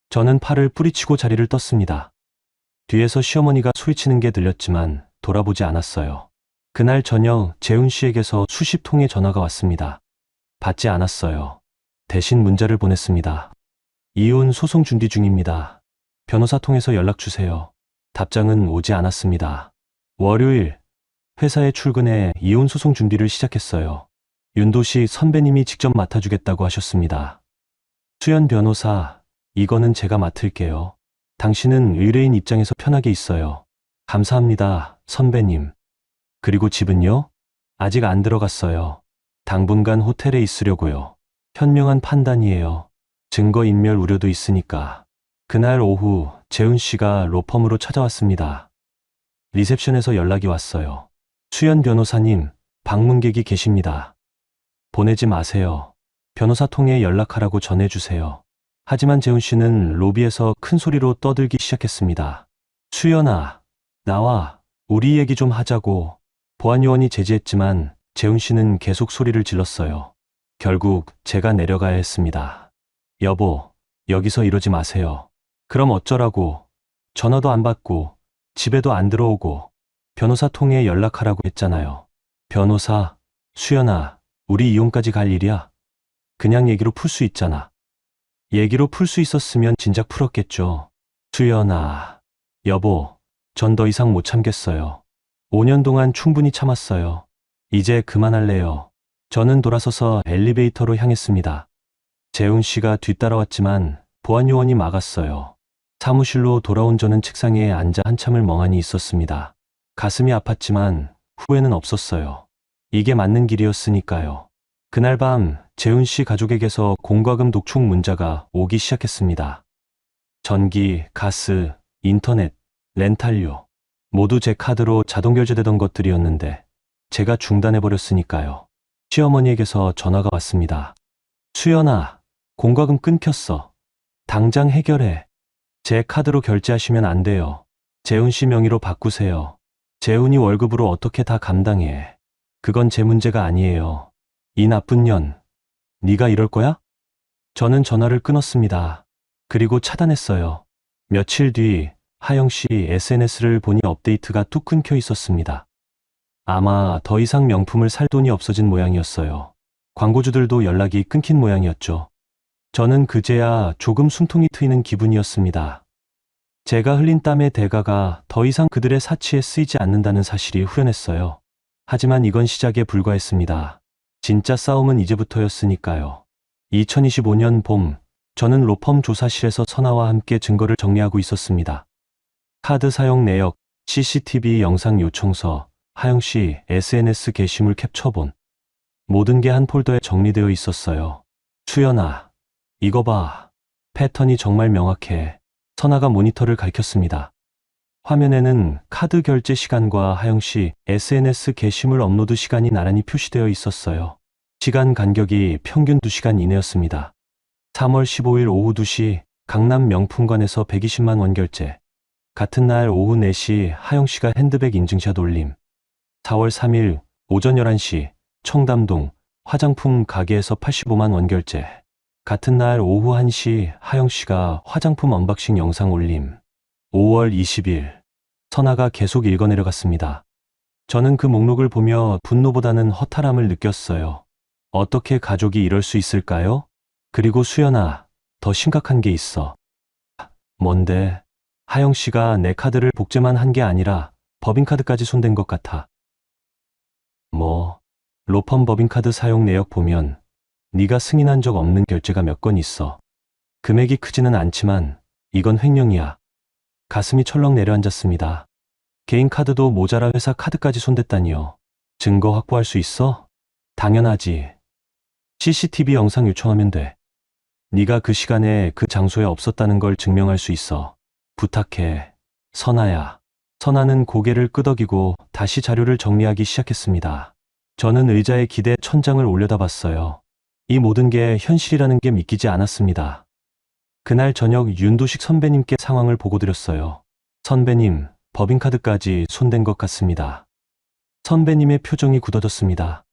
저는 팔을 뿌리치고 자리를 떴습니다. 뒤에서 시어머니가 소리치는 게 들렸지만 돌아보지 않았어요. 그날 저녁 재훈 씨에게서 수십 통의 전화가 왔습니다. 받지 않았어요. 대신 문자를 보냈습니다. 이혼 소송 준비 중입니다. 변호사 통해서 연락 주세요. 답장은 오지 않았습니다. 월요일 회사에 출근해 이혼 소송 준비를 시작했어요. 윤도식 선배님이 직접 맡아주겠다고 하셨습니다. 수연 변호사, 이거는 제가 맡을게요. 당신은 의뢰인 입장에서 편하게 있어요. 감사합니다, 선배님. 그리고 집은요? 아직 안 들어갔어요. 당분간 호텔에 있으려고요. 현명한 판단이에요. 증거인멸 우려도 있으니까. 그날 오후 재훈 씨가 로펌으로 찾아왔습니다. 리셉션에서 연락이 왔어요. 수연 변호사님, 방문객이 계십니다. 보내지 마세요. 변호사 통해 연락하라고 전해주세요. 하지만 재훈 씨는 로비에서 큰 소리로 떠들기 시작했습니다. 수연아, 나와. 우리 얘기 좀 하자고. 보안요원이 제지했지만 재훈 씨는 계속 소리를 질렀어요. 결국 제가 내려가야 했습니다. 여보, 여기서 이러지 마세요. 그럼 어쩌라고. 전화도 안 받고 집에도 안 들어오고 변호사 통해 연락하라고 했잖아요. 변호사, 수연아, 우리 이혼까지 갈 일이야? 그냥 얘기로 풀 수 있잖아. 얘기로 풀 수 있었으면 진작 풀었겠죠. 수연아, 여보, 전 더 이상 못 참겠어요. 5년 동안 충분히 참았어요. 이제 그만할래요. 저는 돌아서서 엘리베이터로 향했습니다. 재훈 씨가 뒤따라왔지만 보안요원이 막았어요. 사무실로 돌아온 저는 책상에 앉아 한참을 멍하니 있었습니다. 가슴이 아팠지만 후회는 없었어요. 이게 맞는 길이었으니까요. 그날 밤 재훈 씨 가족에게서 공과금 독촉 문자가 오기 시작했습니다. 전기, 가스, 인터넷, 렌탈료 모두 제 카드로 자동 결제되던 것들이었는데 제가 중단해버렸으니까요. 시어머니에게서 전화가 왔습니다. 수연아, 공과금 끊겼어. 당장 해결해. 제 카드로 결제하시면 안 돼요. 재훈 씨 명의로 바꾸세요. 재훈이 월급으로 어떻게 다 감당해. 그건 제 문제가 아니에요. 이 나쁜 년, 네가 이럴 거야? 저는 전화를 끊었습니다. 그리고 차단했어요. 며칠 뒤 하영 씨 SNS를 보니 업데이트가 뚝 끊겨 있었습니다. 아마 더 이상 명품을 살 돈이 없어진 모양이었어요. 광고주들도 연락이 끊긴 모양이었죠. 저는 그제야 조금 숨통이 트이는 기분이었습니다. 제가 흘린 땀의 대가가 더 이상 그들의 사치에 쓰이지 않는다는 사실이 후련했어요. 하지만 이건 시작에 불과했습니다. 진짜 싸움은 이제부터였으니까요. 2025년 봄, 저는 로펌 조사실에서 선아와 함께 증거를 정리하고 있었습니다. 카드 사용 내역, CCTV 영상 요청서, 하영 씨 SNS 게시물 캡처본. 모든 게 한 폴더에 정리되어 있었어요. 수연아, 이거 봐. 패턴이 정말 명확해. 선아가 모니터를 가리켰습니다. 화면에는 카드 결제 시간과 하영 씨 SNS 게시물 업로드 시간이 나란히 표시되어 있었어요. 시간 간격이 평균 2시간 이내였습니다. 3월 15일 오후 2시 강남 명품관에서 120만 원 결제. 같은 날 오후 4시 하영 씨가 핸드백 인증샷 올림. 4월 3일 오전 11시 청담동 화장품 가게에서 85만 원 결제. 같은 날 오후 1시 하영 씨가 화장품 언박싱 영상 올림. 5월 20일 선아가 계속 읽어내려갔습니다. 저는 그 목록을 보며 분노보다는 허탈함을 느꼈어요. 어떻게 가족이 이럴 수 있을까요? 그리고 수연아, 더 심각한 게 있어. 뭔데? 하영 씨가 내 카드를 복제만 한 게 아니라 법인카드까지 손댄 것 같아. 뭐, 로펌 법인카드 사용 내역 보면 네가 승인한 적 없는 결제가 몇 건 있어. 금액이 크지는 않지만 이건 횡령이야. 가슴이 철렁 내려앉았습니다. 개인 카드도 모자라 회사 카드까지 손댔다니요. 증거 확보할 수 있어? 당연하지. CCTV 영상 요청하면 돼. 네가 그 시간에 그 장소에 없었다는 걸 증명할 수 있어. 부탁해. 선아야. 선아는 고개를 끄덕이고 다시 자료를 정리하기 시작했습니다. 저는 의자에 기대 천장을 올려다봤어요. 이 모든 게 현실이라는 게 믿기지 않았습니다. 그날 저녁 윤도식 선배님께 상황을 보고드렸어요. 선배님, 법인카드까지 손댄 것 같습니다. 선배님의 표정이 굳어졌습니다.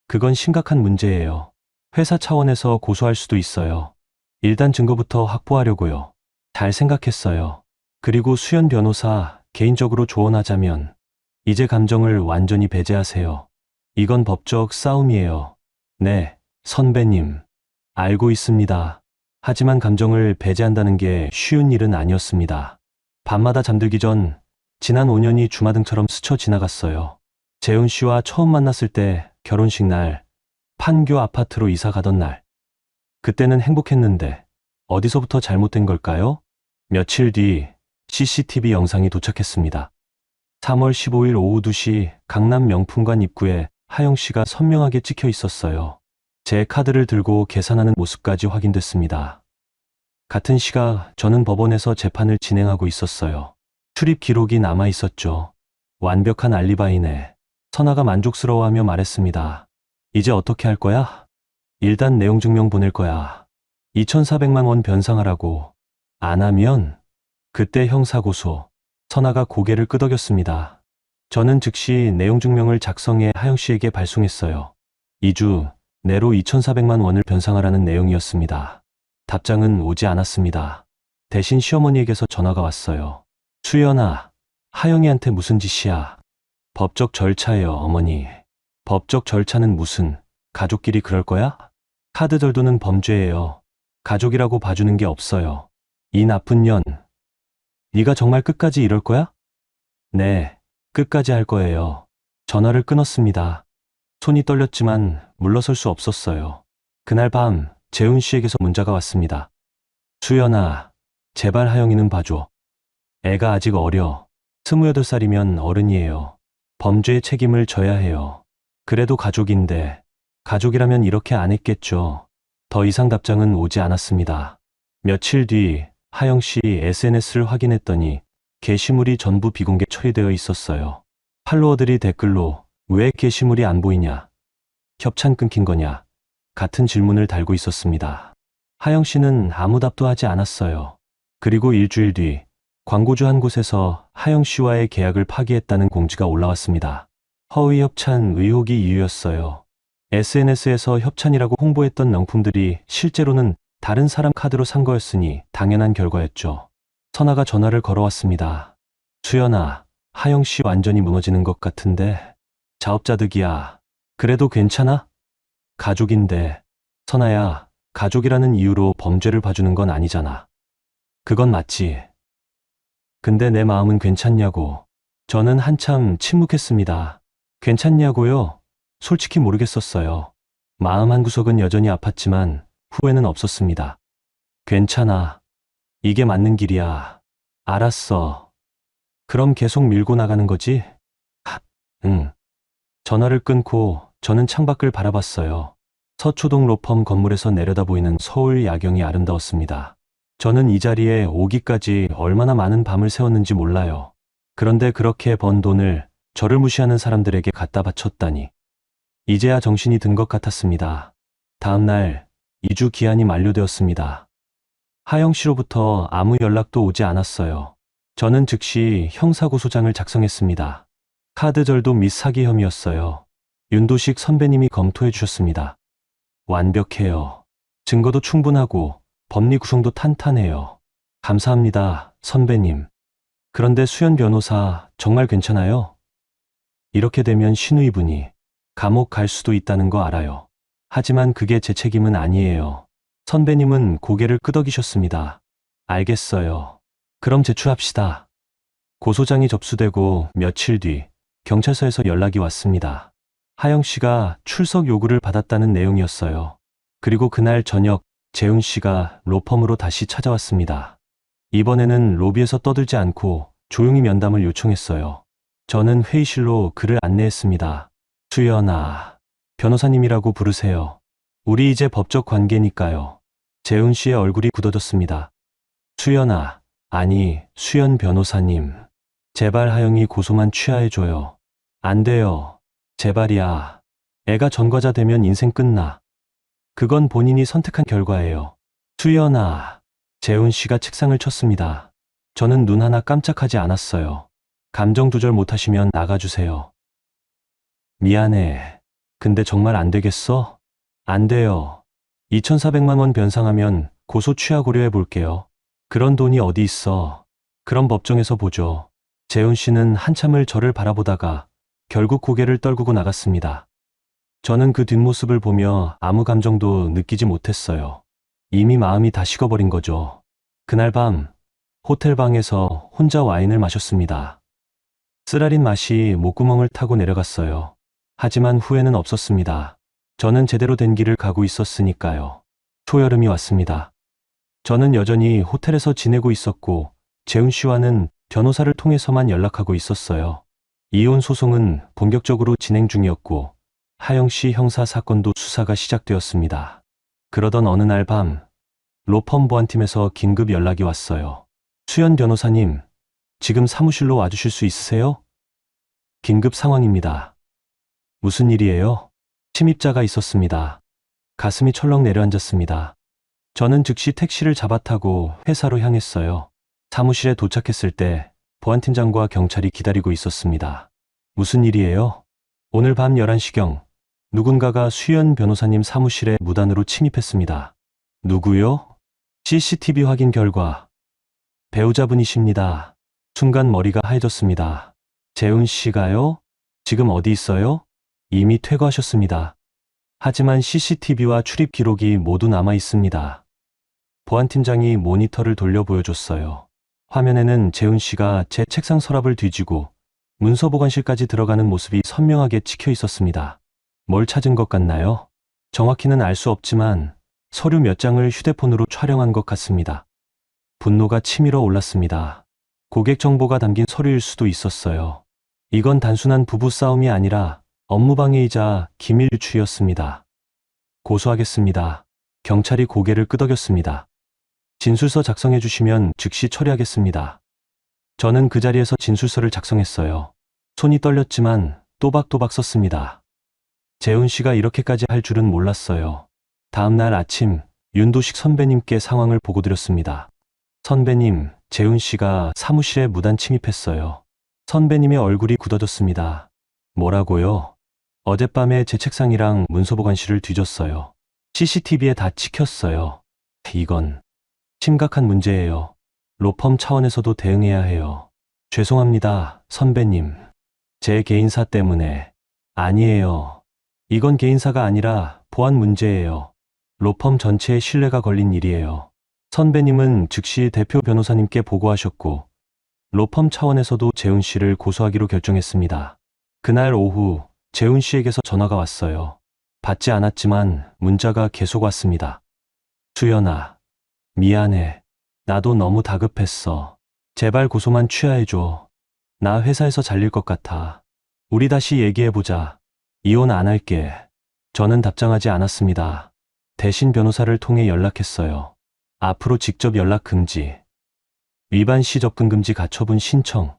그건 심각한 문제예요. 회사 차원에서 고소할 수도 있어요. 일단 증거부터 확보하려고요. 잘 생각했어요. 그리고 수연 변호사, 개인적으로 조언하자면 이제 감정을 완전히 배제하세요. 이건 법적 싸움이에요. 네, 선배님. 알고 있습니다. 하지만 감정을 배제한다는 게 쉬운 일은 아니었습니다. 밤마다 잠들기 전 지난 5년이 주마등처럼 스쳐 지나갔어요. 재훈 씨와 처음 만났을 때 결혼식 날 판교 아파트로 이사 가던 날. 그때는 행복했는데 어디서부터 잘못된 걸까요? 며칠 뒤 CCTV 영상이 도착했습니다. 3월 15일 오후 2시 강남 명품관 입구에 하영 씨가 선명하게 찍혀 있었어요. 제 카드를 들고 계산하는 모습까지 확인됐습니다. 같은 시각 저는 법원에서 재판을 진행하고 있었어요. 출입 기록이 남아 있었죠. 완벽한 알리바이네. 선아가 만족스러워하며 말했습니다. 이제 어떻게 할 거야? 일단 내용 증명 보낼 거야. 2,400만 원 변상하라고. 안 하면 그때 형사고소. 선아가 고개를 끄덕였습니다. 저는 즉시 내용 증명을 작성해 하영 씨에게 발송했어요. 2주 내로 2,400만 원을 변상하라는 내용이었습니다. 답장은 오지 않았습니다. 대신 시어머니에게서 전화가 왔어요. 수연아, 하영이한테 무슨 짓이야? 법적 절차예요, 어머니. 법적 절차는 무슨, 가족끼리 그럴 거야? 카드 절도는 범죄예요. 가족이라고 봐주는 게 없어요. 이 나쁜 년. 네가 정말 끝까지 이럴 거야? 네, 끝까지 할 거예요. 전화를 끊었습니다. 손이 떨렸지만 물러설 수 없었어요. 그날 밤 재훈 씨에게서 문자가 왔습니다. 수연아, 제발 하영이는 봐줘. 애가 아직 어려. 28살이면 어른이에요. 범죄의 책임을 져야 해요. 그래도 가족인데, 가족이라면 이렇게 안 했겠죠. 더 이상 답장은 오지 않았습니다. 며칠 뒤 하영 씨 SNS를 확인했더니 게시물이 전부 비공개 처리되어 있었어요. 팔로워들이 댓글로 왜 게시물이 안 보이냐? 협찬 끊긴 거냐? 같은 질문을 달고 있었습니다. 하영 씨는 아무 답도 하지 않았어요. 그리고 일주일 뒤 광고주 한 곳에서 하영 씨와의 계약을 파기했다는 공지가 올라왔습니다. 허위 협찬 의혹이 이유였어요. SNS에서 협찬이라고 홍보했던 명품들이 실제로는 다른 사람 카드로 산 거였으니 당연한 결과였죠. 선아가 전화를 걸어왔습니다. 수연아, 하영 씨 완전히 무너지는 것 같은데. 자업자득이야. 그래도 괜찮아? 가족인데. 선아야, 가족이라는 이유로 범죄를 봐주는 건 아니잖아. 그건 맞지. 근데 내 마음은 괜찮냐고. 저는 한참 침묵했습니다. 괜찮냐고요? 솔직히 모르겠었어요. 마음 한구석은 여전히 아팠지만 후회는 없었습니다. 괜찮아. 이게 맞는 길이야. 알았어. 그럼 계속 밀고 나가는 거지? 응. 전화를 끊고 저는 창밖을 바라봤어요. 서초동 로펌 건물에서 내려다 보이는 서울 야경이 아름다웠습니다. 저는 이 자리에 오기까지 얼마나 많은 밤을 새웠는지 몰라요. 그런데 그렇게 번 돈을 저를 무시하는 사람들에게 갖다 바쳤다니. 이제야 정신이 든 것 같았습니다. 다음 날 2주 기한이 만료되었습니다. 하영 씨로부터 아무 연락도 오지 않았어요. 저는 즉시 형사고소장을 작성했습니다. 카드 절도 및 사기 혐의였어요. 윤도식 선배님이 검토해 주셨습니다. 완벽해요. 증거도 충분하고 법리 구성도 탄탄해요. 감사합니다, 선배님. 그런데 수연 변호사 정말 괜찮아요? 이렇게 되면 신우이분이 감옥 갈 수도 있다는 거 알아요. 하지만 그게 제 책임은 아니에요. 선배님은 고개를 끄덕이셨습니다. 알겠어요. 그럼 제출합시다. 고소장이 접수되고 며칠 뒤 경찰서에서 연락이 왔습니다. 하영 씨가 출석 요구를 받았다는 내용이었어요. 그리고 그날 저녁 재훈 씨가 로펌으로 다시 찾아왔습니다. 이번에는 로비에서 떠들지 않고 조용히 면담을 요청했어요. 저는 회의실로 그를 안내했습니다. 수연아, 변호사님이라고 부르세요. 우리 이제 법적 관계니까요. 재훈 씨의 얼굴이 굳어졌습니다. 수연아, 아니, 수연 변호사님. 제발 하영이 고소만 취하해줘요. 안 돼요. 제발이야. 애가 전과자 되면 인생 끝나. 그건 본인이 선택한 결과예요. 수연아. 재훈 씨가 책상을 쳤습니다. 저는 눈 하나 깜짝하지 않았어요. 감정 조절 못하시면 나가주세요. 미안해. 근데 정말 안 되겠어? 안 돼요. 2,400만 원 변상하면 고소 취하 고려해 볼게요. 그런 돈이 어디 있어. 그럼 법정에서 보죠. 재훈 씨는 한참을 저를 바라보다가 결국 고개를 떨구고 나갔습니다. 저는 그 뒷모습을 보며 아무 감정도 느끼지 못했어요. 이미 마음이 다 식어버린 거죠. 그날 밤 호텔 방에서 혼자 와인을 마셨습니다. 쓰라린 맛이 목구멍을 타고 내려갔어요. 하지만 후회는 없었습니다. 저는 제대로 된 길을 가고 있었으니까요. 초여름이 왔습니다. 저는 여전히 호텔에서 지내고 있었고 재훈 씨와는 변호사를 통해서만 연락하고 있었어요. 이혼 소송은 본격적으로 진행 중이었고 하영 씨 형사 사건도 수사가 시작되었습니다. 그러던 어느 날 밤 로펌 보안팀에서 긴급 연락이 왔어요. 수연 변호사님, 지금 사무실로 와주실 수 있으세요? 긴급 상황입니다. 무슨 일이에요? 침입자가 있었습니다. 가슴이 철렁 내려앉았습니다. 저는 즉시 택시를 잡아타고 회사로 향했어요. 사무실에 도착했을 때 보안팀장과 경찰이 기다리고 있었습니다. 무슨 일이에요? 오늘 밤 11시경 누군가가 수연 변호사님 사무실에 무단으로 침입했습니다. 누구요? CCTV 확인 결과 배우자분이십니다. 순간 머리가 하얘졌습니다. 재훈 씨가요? 지금 어디 있어요? 이미 퇴거하셨습니다. 하지만 CCTV와 출입 기록이 모두 남아 있습니다. 보안팀장이 모니터를 돌려 보여줬어요. 화면에는 재훈 씨가 제 책상 서랍을 뒤지고 문서 보관실까지 들어가는 모습이 선명하게 찍혀 있었습니다. 뭘 찾은 것 같나요? 정확히는 알 수 없지만 서류 몇 장을 휴대폰으로 촬영한 것 같습니다. 분노가 치밀어 올랐습니다. 고객 정보가 담긴 서류일 수도 있었어요. 이건 단순한 부부 싸움이 아니라 업무방해이자 기밀 유출이었습니다. 고소하겠습니다. 경찰이 고개를 끄덕였습니다. 진술서 작성해 주시면 즉시 처리하겠습니다. 저는 그 자리에서 진술서를 작성했어요. 손이 떨렸지만 또박또박 썼습니다. 재훈 씨가 이렇게까지 할 줄은 몰랐어요. 다음 날 아침 윤도식 선배님께 상황을 보고드렸습니다. 선배님, 재훈 씨가 사무실에 무단 침입했어요. 선배님의 얼굴이 굳어졌습니다. 뭐라고요? 어젯밤에 제 책상이랑 문서 보관실을 뒤졌어요. CCTV에 다 찍혔어요. 이건 심각한 문제예요. 로펌 차원에서도 대응해야 해요. 죄송합니다, 선배님. 제 개인사 때문에. 아니에요. 이건 개인사가 아니라 보안 문제예요. 로펌 전체의 신뢰가 걸린 일이에요. 선배님은 즉시 대표 변호사님께 보고하셨고 로펌 차원에서도 재훈 씨를 고소하기로 결정했습니다. 그날 오후 재훈 씨에게서 전화가 왔어요. 받지 않았지만 문자가 계속 왔습니다. 수연아, 미안해. 나도 너무 다급했어. 제발 고소만 취하해줘. 나 회사에서 잘릴 것 같아. 우리 다시 얘기해보자. 이혼 안 할게. 저는 답장하지 않았습니다. 대신 변호사를 통해 연락했어요. 앞으로 직접 연락 금지. 위반 시 접근 금지 가처분 신청.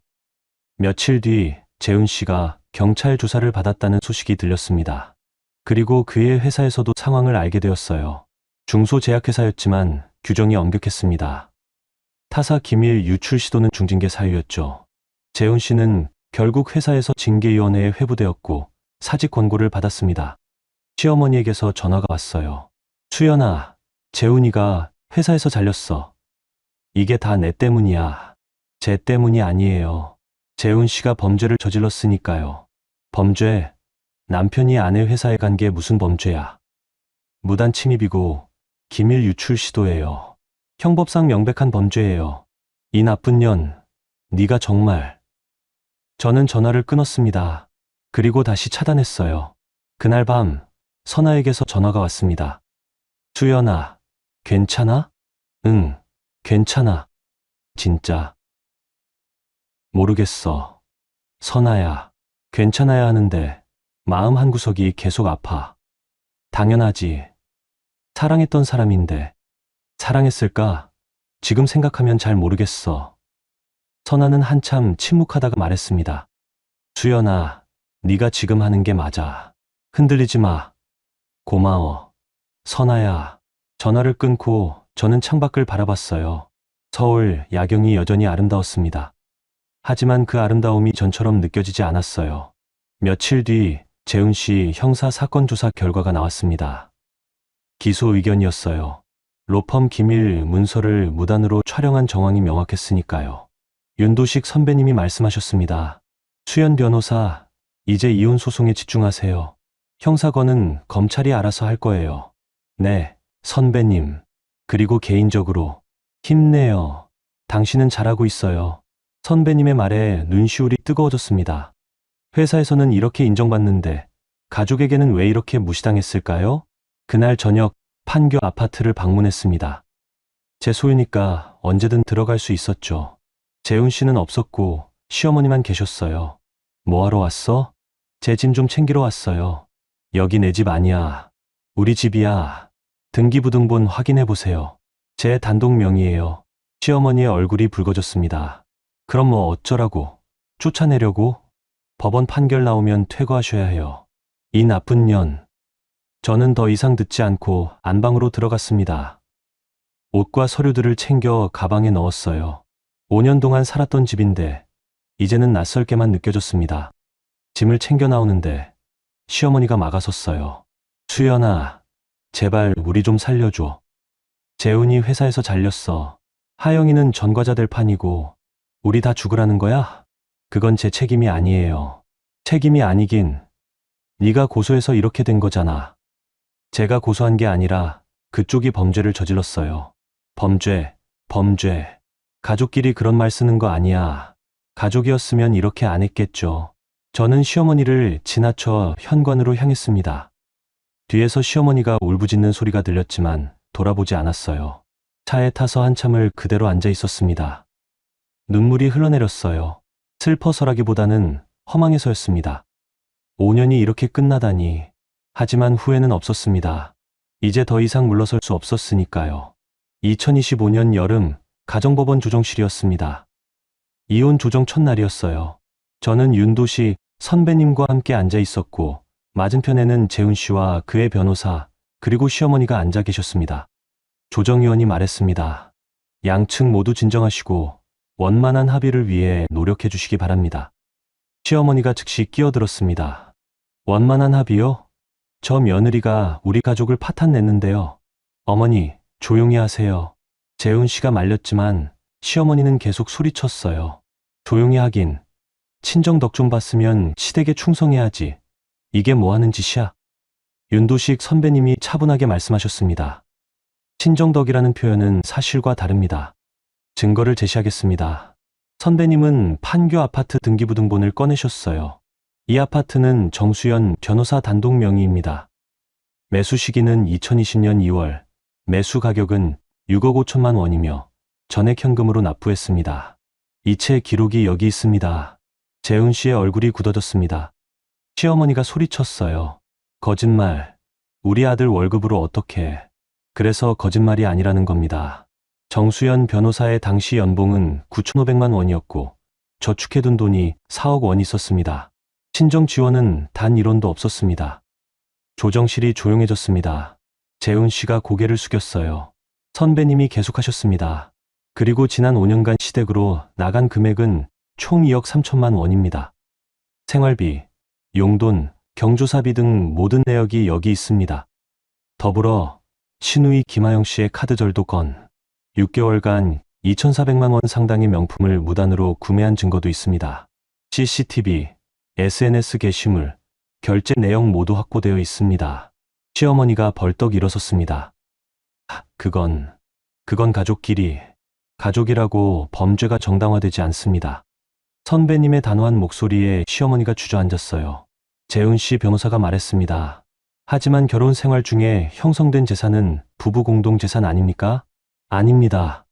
며칠 뒤 재훈 씨가 경찰 조사를 받았다는 소식이 들렸습니다. 그리고 그의 회사에서도 상황을 알게 되었어요. 중소제약회사였지만 규정이 엄격했습니다. 타사 기밀 유출 시도는 중징계 사유였죠. 재훈 씨는 결국 회사에서 징계위원회에 회부되었고 사직 권고를 받았습니다. 시어머니에게서 전화가 왔어요. 수연아, 재훈이가 회사에서 잘렸어. 이게 다 내 때문이야. 제 때문이 아니에요. 재훈 씨가 범죄를 저질렀으니까요. 범죄? 남편이 아내 회사에 간 게 무슨 범죄야. 무단 침입이고 기밀 유출 시도예요. 형법상 명백한 범죄예요. 이 나쁜 년, 네가 정말. 저는 전화를 끊었습니다. 그리고 다시 차단했어요. 그날 밤 선아에게서 전화가 왔습니다. 수연아, 괜찮아? 응, 괜찮아. 진짜. 모르겠어. 선아야, 괜찮아야 하는데 마음 한구석이 계속 아파. 당연하지. 사랑했던 사람인데 사랑했을까? 지금 생각하면 잘 모르겠어. 선아는 한참 침묵하다가 말했습니다. 수연아, 네가 지금 하는 게 맞아. 흔들리지 마. 고마워. 선아야. 전화를 끊고 저는 창밖을 바라봤어요. 서울 야경이 여전히 아름다웠습니다. 하지만 그 아름다움이 전처럼 느껴지지 않았어요. 며칠 뒤 재훈 씨 형사 사건 조사 결과가 나왔습니다. 기소 의견이었어요. 로펌 기밀 문서를 무단으로 촬영한 정황이 명확했으니까요. 윤도식 선배님이 말씀하셨습니다. 수연 변호사, 이제 이혼 소송에 집중하세요. 형사건은 검찰이 알아서 할 거예요. 네, 선배님. 그리고 개인적으로 힘내요. 당신은 잘하고 있어요. 선배님의 말에 눈시울이 뜨거워졌습니다. 회사에서는 이렇게 인정받는데 가족에게는 왜 이렇게 무시당했을까요? 그날 저녁 판교 아파트를 방문했습니다. 제 소유니까 언제든 들어갈 수 있었죠. 재훈 씨는 없었고 시어머니만 계셨어요. 뭐하러 왔어? 제 짐 좀 챙기러 왔어요. 여기 내 집 아니야. 우리 집이야. 등기부등본 확인해 보세요. 제 단독 명의예요. 시어머니의 얼굴이 붉어졌습니다. 그럼 뭐 어쩌라고? 쫓아내려고? 법원 판결 나오면 퇴거하셔야 해요. 이 나쁜 년. 저는 더 이상 듣지 않고 안방으로 들어갔습니다. 옷과 서류들을 챙겨 가방에 넣었어요. 5년 동안 살았던 집인데 이제는 낯설게만 느껴졌습니다. 짐을 챙겨 나오는데 시어머니가 막아섰어요. 수연아, 제발 우리 좀 살려줘. 재훈이 회사에서 잘렸어. 하영이는 전과자 될 판이고 우리 다 죽으라는 거야? 그건 제 책임이 아니에요. 책임이 아니긴. 네가 고소해서 이렇게 된 거잖아. 제가 고소한 게 아니라 그쪽이 범죄를 저질렀어요. 범죄. 가족끼리 그런 말 쓰는 거 아니야. 가족이었으면 이렇게 안 했겠죠. 저는 시어머니를 지나쳐 현관으로 향했습니다. 뒤에서 시어머니가 울부짖는 소리가 들렸지만 돌아보지 않았어요. 차에 타서 한참을 그대로 앉아 있었습니다. 눈물이 흘러내렸어요. 슬퍼서라기보다는 허망해서였습니다. 5년이 이렇게 끝나다니. 하지만 후회는 없었습니다. 이제 더 이상 물러설 수 없었으니까요. 2025년 여름 가정법원 조정실이었습니다. 이혼 조정 첫날이었어요. 저는 윤도식 선배님과 함께 앉아 있었고 맞은편에는 재훈 씨와 그의 변호사 그리고 시어머니가 앉아 계셨습니다. 조정위원이 말했습니다. 양측 모두 진정하시고 원만한 합의를 위해 노력해 주시기 바랍니다. 시어머니가 즉시 끼어들었습니다. 원만한 합의요? 저 며느리가 우리 가족을 파탄냈는데요. 어머니, 조용히 하세요. 재훈 씨가 말렸지만 시어머니는 계속 소리쳤어요. 조용히 하긴. 친정 덕 좀 봤으면 시댁에 충성해야지. 이게 뭐 하는 짓이야? 윤도식 선배님이 차분하게 말씀하셨습니다. 친정덕이라는 표현은 사실과 다릅니다. 증거를 제시하겠습니다. 선배님은 판교 아파트 등기부등본을 꺼내셨어요. 이 아파트는 정수연 변호사 단독 명의입니다. 매수 시기는 2020년 2월, 매수 가격은 6억 5천만 원이며 전액 현금으로 납부했습니다. 이체 기록이 여기 있습니다. 재훈 씨의 얼굴이 굳어졌습니다. 시어머니가 소리쳤어요. 거짓말. 우리 아들 월급으로 어떻게. 그래서 거짓말이 아니라는 겁니다. 정수연 변호사의 당시 연봉은 9,500만 원이었고 저축해둔 돈이 4억 원 있었습니다. 친정 지원은 단 1원도 없었습니다. 조정실이 조용해졌습니다. 재훈 씨가 고개를 숙였어요. 선배님이 계속하셨습니다. 그리고 지난 5년간 시댁으로 나간 금액은 총 2억 3천만 원입니다. 생활비, 용돈, 경조사비 등 모든 내역이 여기 있습니다. 더불어 신우이 김하영 씨의 카드절도 건 6개월간 2,400만 원 상당의 명품을 무단으로 구매한 증거도 있습니다. CCTV, SNS 게시물, 결제 내역 모두 확보되어 있습니다. 시어머니가 벌떡 일어섰습니다. 그건 가족끼리, 가족이라고 범죄가 정당화되지 않습니다. 선배님의 단호한 목소리에 시어머니가 주저앉았어요. 재훈 씨 변호사가 말했습니다. 하지만 결혼 생활 중에 형성된 재산은 부부 공동 재산 아닙니까? 아닙니다.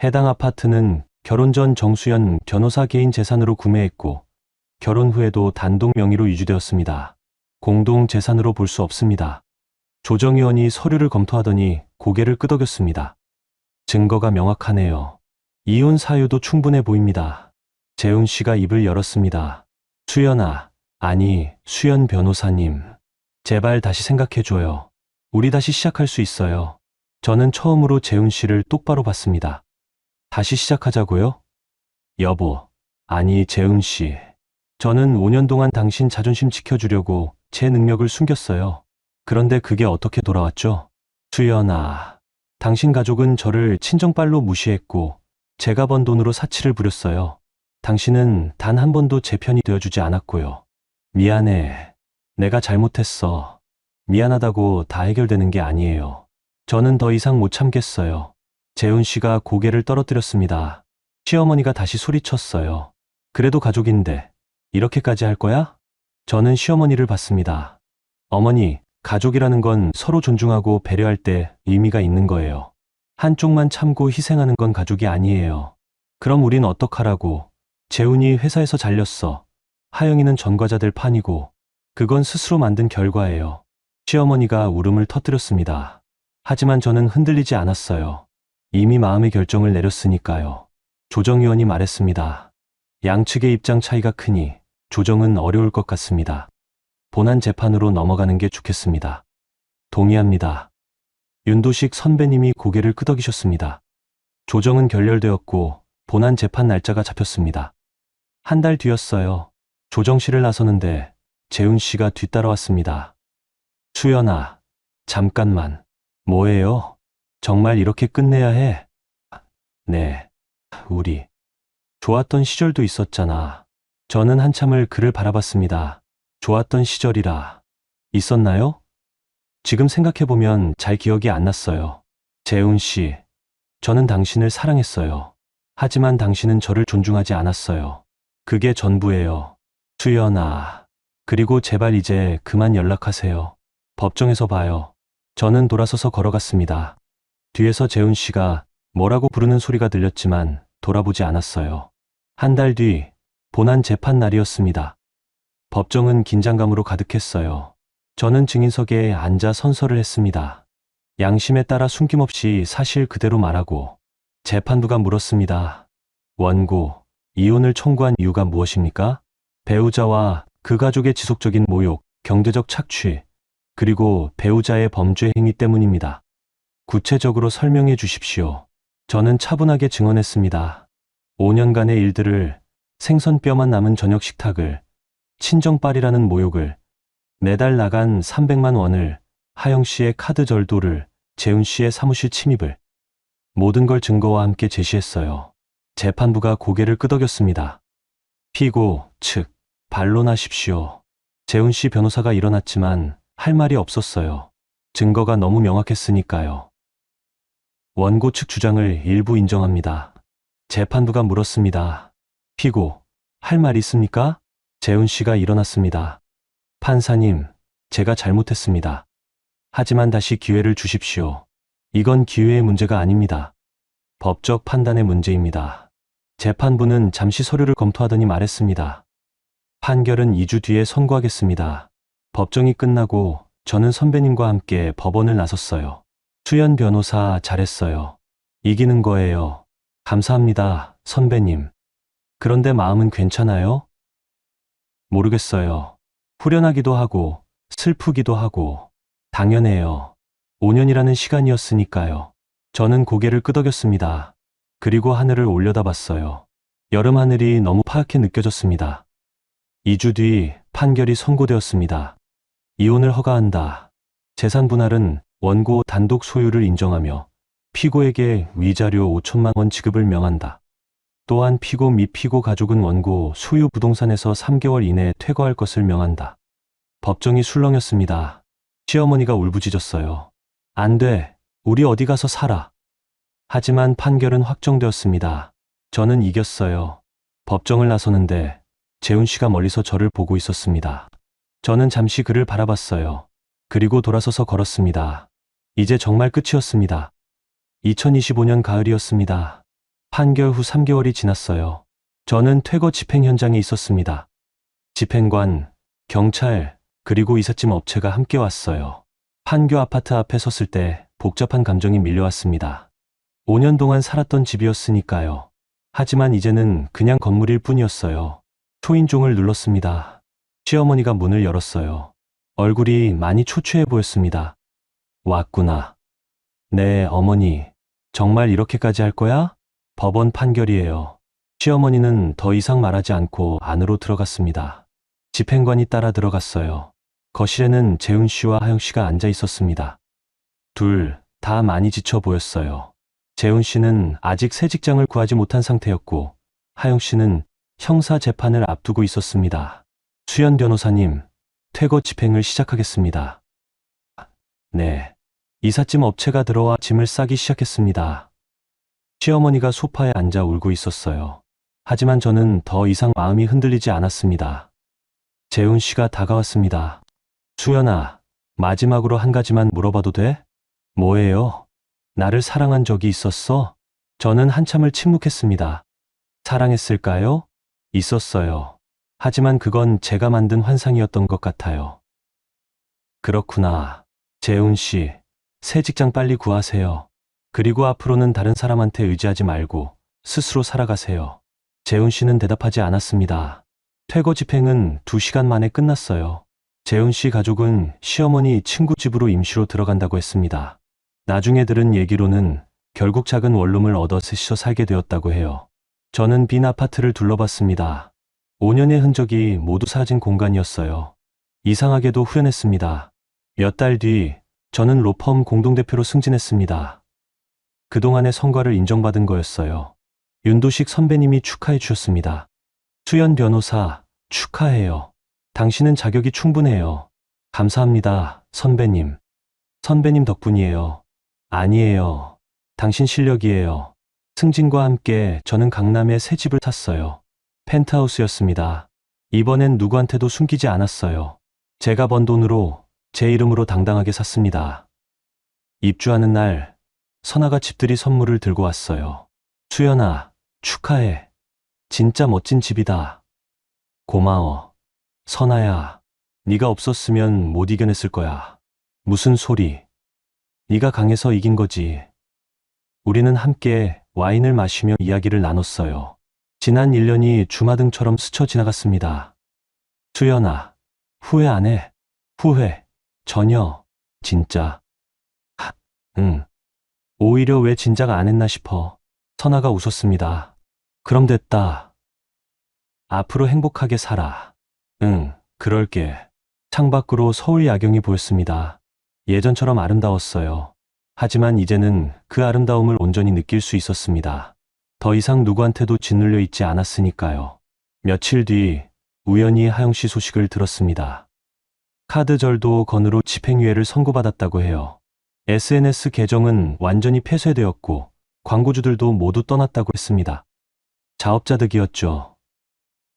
해당 아파트는 결혼 전 정수연 변호사 개인 재산으로 구매했고 결혼 후에도 단독 명의로 유지되었습니다. 공동 재산으로 볼 수 없습니다. 조정위원이 서류를 검토하더니 고개를 끄덕였습니다. 증거가 명확하네요. 이혼 사유도 충분해 보입니다. 재훈 씨가 입을 열었습니다. 수연아, 아니, 수연 변호사님. 제발 다시 생각해줘요. 우리 다시 시작할 수 있어요. 저는 처음으로 재훈 씨를 똑바로 봤습니다. 다시 시작하자고요? 여보, 아니 재훈 씨. 저는 5년 동안 당신 자존심 지켜주려고 제 능력을 숨겼어요. 그런데 그게 어떻게 돌아왔죠? 수연아, 당신 가족은 저를 친정빨로 무시했고 제가 번 돈으로 사치를 부렸어요. 당신은 단 한 번도 제 편이 되어주지 않았고요. 미안해. 내가 잘못했어. 미안하다고 다 해결되는 게 아니에요. 저는 더 이상 못 참겠어요. 재훈 씨가 고개를 떨어뜨렸습니다. 시어머니가 다시 소리쳤어요. 그래도 가족인데 이렇게까지 할 거야? 저는 시어머니를 봤습니다. 어머니, 가족이라는 건 서로 존중하고 배려할 때 의미가 있는 거예요. 한쪽만 참고 희생하는 건 가족이 아니에요. 그럼 우린 어떡하라고? 재훈이 회사에서 잘렸어. 하영이는 전과자 될 판이고, 그건 스스로 만든 결과예요. 시어머니가 울음을 터뜨렸습니다. 하지만 저는 흔들리지 않았어요. 이미 마음의 결정을 내렸으니까요. 조정위원이 말했습니다. 양측의 입장 차이가 크니 조정은 어려울 것 같습니다. 본안 재판으로 넘어가는 게 좋겠습니다. 동의합니다. 윤도식 선배님이 고개를 끄덕이셨습니다. 조정은 결렬되었고 본안 재판 날짜가 잡혔습니다. 한 달 뒤였어요. 조정실을 나서는데 재훈 씨가 뒤따라왔습니다. 수연아, 잠깐만. 뭐예요? 정말 이렇게 끝내야 해? 네, 우리 좋았던 시절도 있었잖아. 저는 한참을 그를 바라봤습니다. 좋았던 시절이라 있었나요? 지금 생각해보면 잘 기억이 안 났어요. 재훈 씨, 저는 당신을 사랑했어요. 하지만 당신은 저를 존중하지 않았어요. 그게 전부예요. 수연아, 그리고 제발 이제 그만 연락하세요. 법정에서 봐요. 저는 돌아서서 걸어갔습니다. 뒤에서 재훈 씨가 뭐라고 부르는 소리가 들렸지만 돌아보지 않았어요. 한 달 뒤, 본안 재판 날이었습니다. 법정은 긴장감으로 가득했어요. 저는 증인석에 앉아 선서를 했습니다. 양심에 따라 숨김없이 사실 그대로 말하고, 재판부가 물었습니다. 원고, 이혼을 청구한 이유가 무엇입니까? 배우자와 그 가족의 지속적인 모욕, 경제적 착취, 그리고 배우자의 범죄 행위 때문입니다. 구체적으로 설명해 주십시오. 저는 차분하게 증언했습니다. 5년간의 일들을, 생선뼈만 남은 저녁 식탁을, 친정빨이라는 모욕을, 매달 나간 300만 원을, 하영 씨의 카드 절도를, 재훈 씨의 사무실 침입을, 모든 걸 증거와 함께 제시했어요. 재판부가 고개를 끄덕였습니다. 피고 측, 반론하십시오. 재훈 씨 변호사가 일어났지만 할 말이 없었어요. 증거가 너무 명확했으니까요. 원고 측 주장을 일부 인정합니다. 재판부가 물었습니다. 피고, 할 말 있습니까? 재훈 씨가 일어났습니다. 판사님, 제가 잘못했습니다. 하지만 다시 기회를 주십시오. 이건 기회의 문제가 아닙니다. 법적 판단의 문제입니다. 재판부는 잠시 서류를 검토하더니 말했습니다. 판결은 2주 뒤에 선고하겠습니다. 법정이 끝나고 저는 선배님과 함께 법원을 나섰어요. 수연 변호사 잘했어요. 이기는 거예요. 감사합니다, 선배님. 그런데 마음은 괜찮아요? 모르겠어요. 후련하기도 하고 슬프기도 하고 당연해요. 5년이라는 시간이었으니까요. 저는 고개를 끄덕였습니다. 그리고 하늘을 올려다봤어요. 여름 하늘이 너무 파랗게 느껴졌습니다. 2주 뒤 판결이 선고되었습니다. 이혼을 허가한다. 재산 분할은 원고 단독 소유를 인정하며 피고에게 위자료 5천만 원 지급을 명한다. 또한 피고 및 피고 가족은 원고 소유 부동산에서 3개월 이내에 퇴거할 것을 명한다. 법정이 술렁였습니다. 시어머니가 울부짖었어요. 안 돼. 우리 어디 가서 살아. 하지만 판결은 확정되었습니다. 저는 이겼어요. 법정을 나서는데 재훈 씨가 멀리서 저를 보고 있었습니다. 저는 잠시 그를 바라봤어요. 그리고 돌아서서 걸었습니다. 이제 정말 끝이었습니다. 2025년 가을이었습니다. 판결 후 3개월이 지났어요. 저는 퇴거 집행 현장에 있었습니다. 집행관, 경찰, 그리고 이삿짐 업체가 함께 왔어요. 판교 아파트 앞에 섰을 때 복잡한 감정이 밀려왔습니다. 5년 동안 살았던 집이었으니까요. 하지만 이제는 그냥 건물일 뿐이었어요. 초인종을 눌렀습니다. 시어머니가 문을 열었어요. 얼굴이 많이 초췌해 보였습니다. 왔구나. 네, 어머니. 정말 이렇게까지 할 거야? 법원 판결이에요. 시어머니는 더 이상 말하지 않고 안으로 들어갔습니다. 집행관이 따라 들어갔어요. 거실에는 재훈 씨와 하영 씨가 앉아 있었습니다. 둘 다 많이 지쳐 보였어요. 재훈 씨는 아직 새 직장을 구하지 못한 상태였고, 하영 씨는 형사 재판을 앞두고 있었습니다. 수연 변호사님, 퇴거 집행을 시작하겠습니다. 네. 이삿짐 업체가 들어와 짐을 싸기 시작했습니다. 시어머니가 소파에 앉아 울고 있었어요. 하지만 저는 더 이상 마음이 흔들리지 않았습니다. 재훈 씨가 다가왔습니다. 수연아, 마지막으로 한 가지만 물어봐도 돼? 뭐예요? 나를 사랑한 적이 있었어? 저는 한참을 침묵했습니다. 사랑했을까요? 있었어요. 하지만 그건 제가 만든 환상이었던 것 같아요. 그렇구나. 재훈 씨, 새 직장 빨리 구하세요. 그리고 앞으로는 다른 사람한테 의지하지 말고 스스로 살아가세요. 재훈 씨는 대답하지 않았습니다. 퇴거 집행은 2시간 만에 끝났어요. 재훈 씨 가족은 시어머니 친구 집으로 임시로 들어간다고 했습니다. 나중에 들은 얘기로는 결국 작은 원룸을 얻어 셋이서 살게 되었다고 해요. 저는 빈 아파트를 둘러봤습니다. 5년의 흔적이 모두 사라진 공간이었어요. 이상하게도 후련했습니다. 몇 달 뒤 저는 로펌 공동대표로 승진했습니다. 그동안의 성과를 인정받은 거였어요. 윤도식 선배님이 축하해 주셨습니다. 수연 변호사, 축하해요. 당신은 자격이 충분해요. 감사합니다, 선배님. 선배님 덕분이에요. 아니에요. 당신 실력이에요. 승진과 함께 저는 강남에 새 집을 샀어요. 펜트하우스였습니다. 이번엔 누구한테도 숨기지 않았어요. 제가 번 돈으로 제 이름으로 당당하게 샀습니다. 입주하는 날 선아가 집들이 선물을 들고 왔어요. 수연아, 축하해. 진짜 멋진 집이다. 고마워. 선아야, 네가 없었으면 못 이겨냈을 거야. 무슨 소리. 네가 강해서 이긴 거지. 우리는 함께 와인을 마시며 이야기를 나눴어요. 지난 1년이 주마등처럼 스쳐 지나갔습니다. 수연아, 후회 안 해? 후회, 전혀, 진짜. 응. 오히려 왜 진작 안 했나 싶어. 선아가 웃었습니다. 그럼 됐다. 앞으로 행복하게 살아. 응, 그럴게. 창밖으로 서울 야경이 보였습니다. 예전처럼 아름다웠어요. 하지만 이제는 그 아름다움을 온전히 느낄 수 있었습니다. 더 이상 누구한테도 짓눌려 있지 않았으니까요. 며칠 뒤 우연히 하영 씨 소식을 들었습니다. 카드절도 건으로 집행유예를 선고받았다고 해요. SNS 계정은 완전히 폐쇄되었고 광고주들도 모두 떠났다고 했습니다. 자업자득이었죠.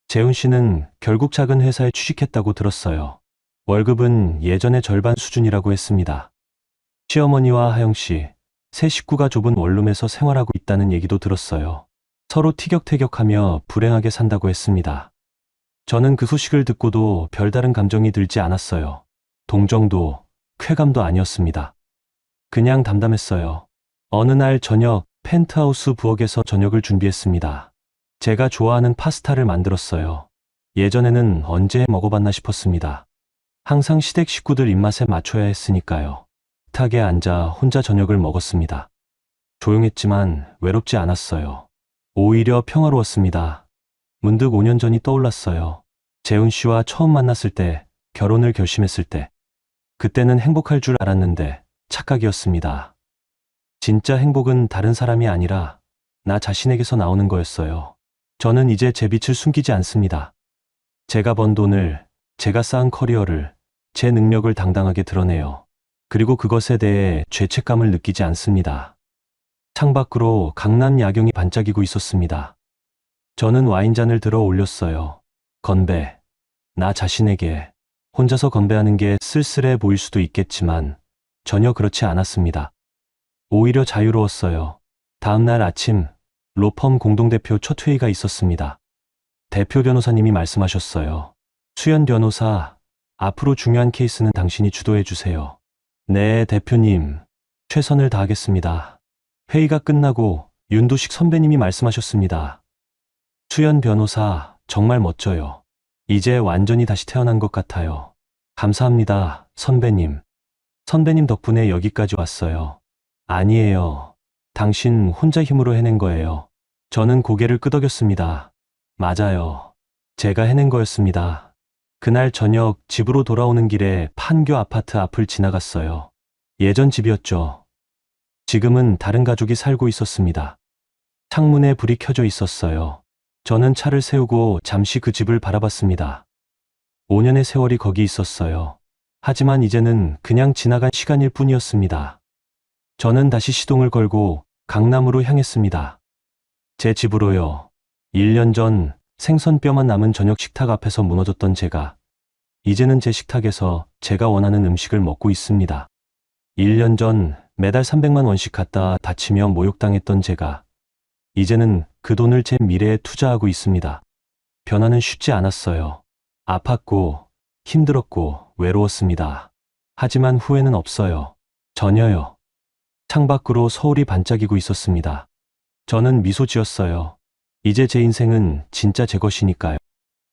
재훈 씨는 결국 작은 회사에 취직했다고 들었어요. 월급은 예전의 절반 수준이라고 했습니다. 시어머니와 하영 씨, 세 식구가 좁은 원룸에서 생활하고 있다는 얘기도 들었어요. 서로 티격태격하며 불행하게 산다고 했습니다. 저는 그 소식을 듣고도 별다른 감정이 들지 않았어요. 동정도, 쾌감도 아니었습니다. 그냥 담담했어요. 어느 날 저녁 펜트하우스 부엌에서 저녁을 준비했습니다. 제가 좋아하는 파스타를 만들었어요. 예전에는 언제 먹어봤나 싶었습니다. 항상 시댁 식구들 입맛에 맞춰야 했으니까요. 식탁에 앉아 혼자 저녁을 먹었습니다. 조용했지만 외롭지 않았어요. 오히려 평화로웠습니다. 문득 5년 전이 떠올랐어요. 재훈 씨와 처음 만났을 때, 결혼을 결심했을 때. 그때는 행복할 줄 알았는데 착각이었습니다. 진짜 행복은 다른 사람이 아니라 나 자신에게서 나오는 거였어요. 저는 이제 제 빛을 숨기지 않습니다. 제가 번 돈을, 제가 쌓은 커리어를, 제 능력을 당당하게 드러내요. 그리고 그것에 대해 죄책감을 느끼지 않습니다. 창밖으로 강남 야경이 반짝이고 있었습니다. 저는 와인잔을 들어 올렸어요. 건배. 나 자신에게. 혼자서 건배하는 게 쓸쓸해 보일 수도 있겠지만 전혀 그렇지 않았습니다. 오히려 자유로웠어요. 다음 날 아침 로펌 공동대표 첫 회의가 있었습니다. 대표 변호사님이 말씀하셨어요. 수연 변호사, 앞으로 중요한 케이스는 당신이 주도해 주세요. 네, 대표님. 최선을 다하겠습니다. 회의가 끝나고 윤도식 선배님이 말씀하셨습니다. 수연 변호사, 정말 멋져요. 이제 완전히 다시 태어난 것 같아요. 감사합니다, 선배님. 선배님 덕분에 여기까지 왔어요. 아니에요. 당신 혼자 힘으로 해낸 거예요. 저는 고개를 끄덕였습니다. 맞아요. 제가 해낸 거였습니다. 그날 저녁 집으로 돌아오는 길에 판교 아파트 앞을 지나갔어요. 예전 집이었죠. 지금은 다른 가족이 살고 있었습니다. 창문에 불이 켜져 있었어요. 저는 차를 세우고 잠시 그 집을 바라봤습니다. 5년의 세월이 거기 있었어요. 하지만 이제는 그냥 지나간 시간일 뿐이었습니다. 저는 다시 시동을 걸고 강남으로 향했습니다. 제 집으로요. 1년 전 생선뼈만 남은 저녁 식탁 앞에서 무너졌던 제가 이제는 제 식탁에서 제가 원하는 음식을 먹고 있습니다. 1년 전 매달 300만 원씩 갖다 다치며 모욕당했던 제가 이제는 그 돈을 제 미래에 투자하고 있습니다. 변화는 쉽지 않았어요. 아팠고 힘들었고 외로웠습니다. 하지만 후회는 없어요. 전혀요. 창밖으로 서울이 반짝이고 있었습니다. 저는 미소 지었어요. 이제 제 인생은 진짜 제 것이니까요.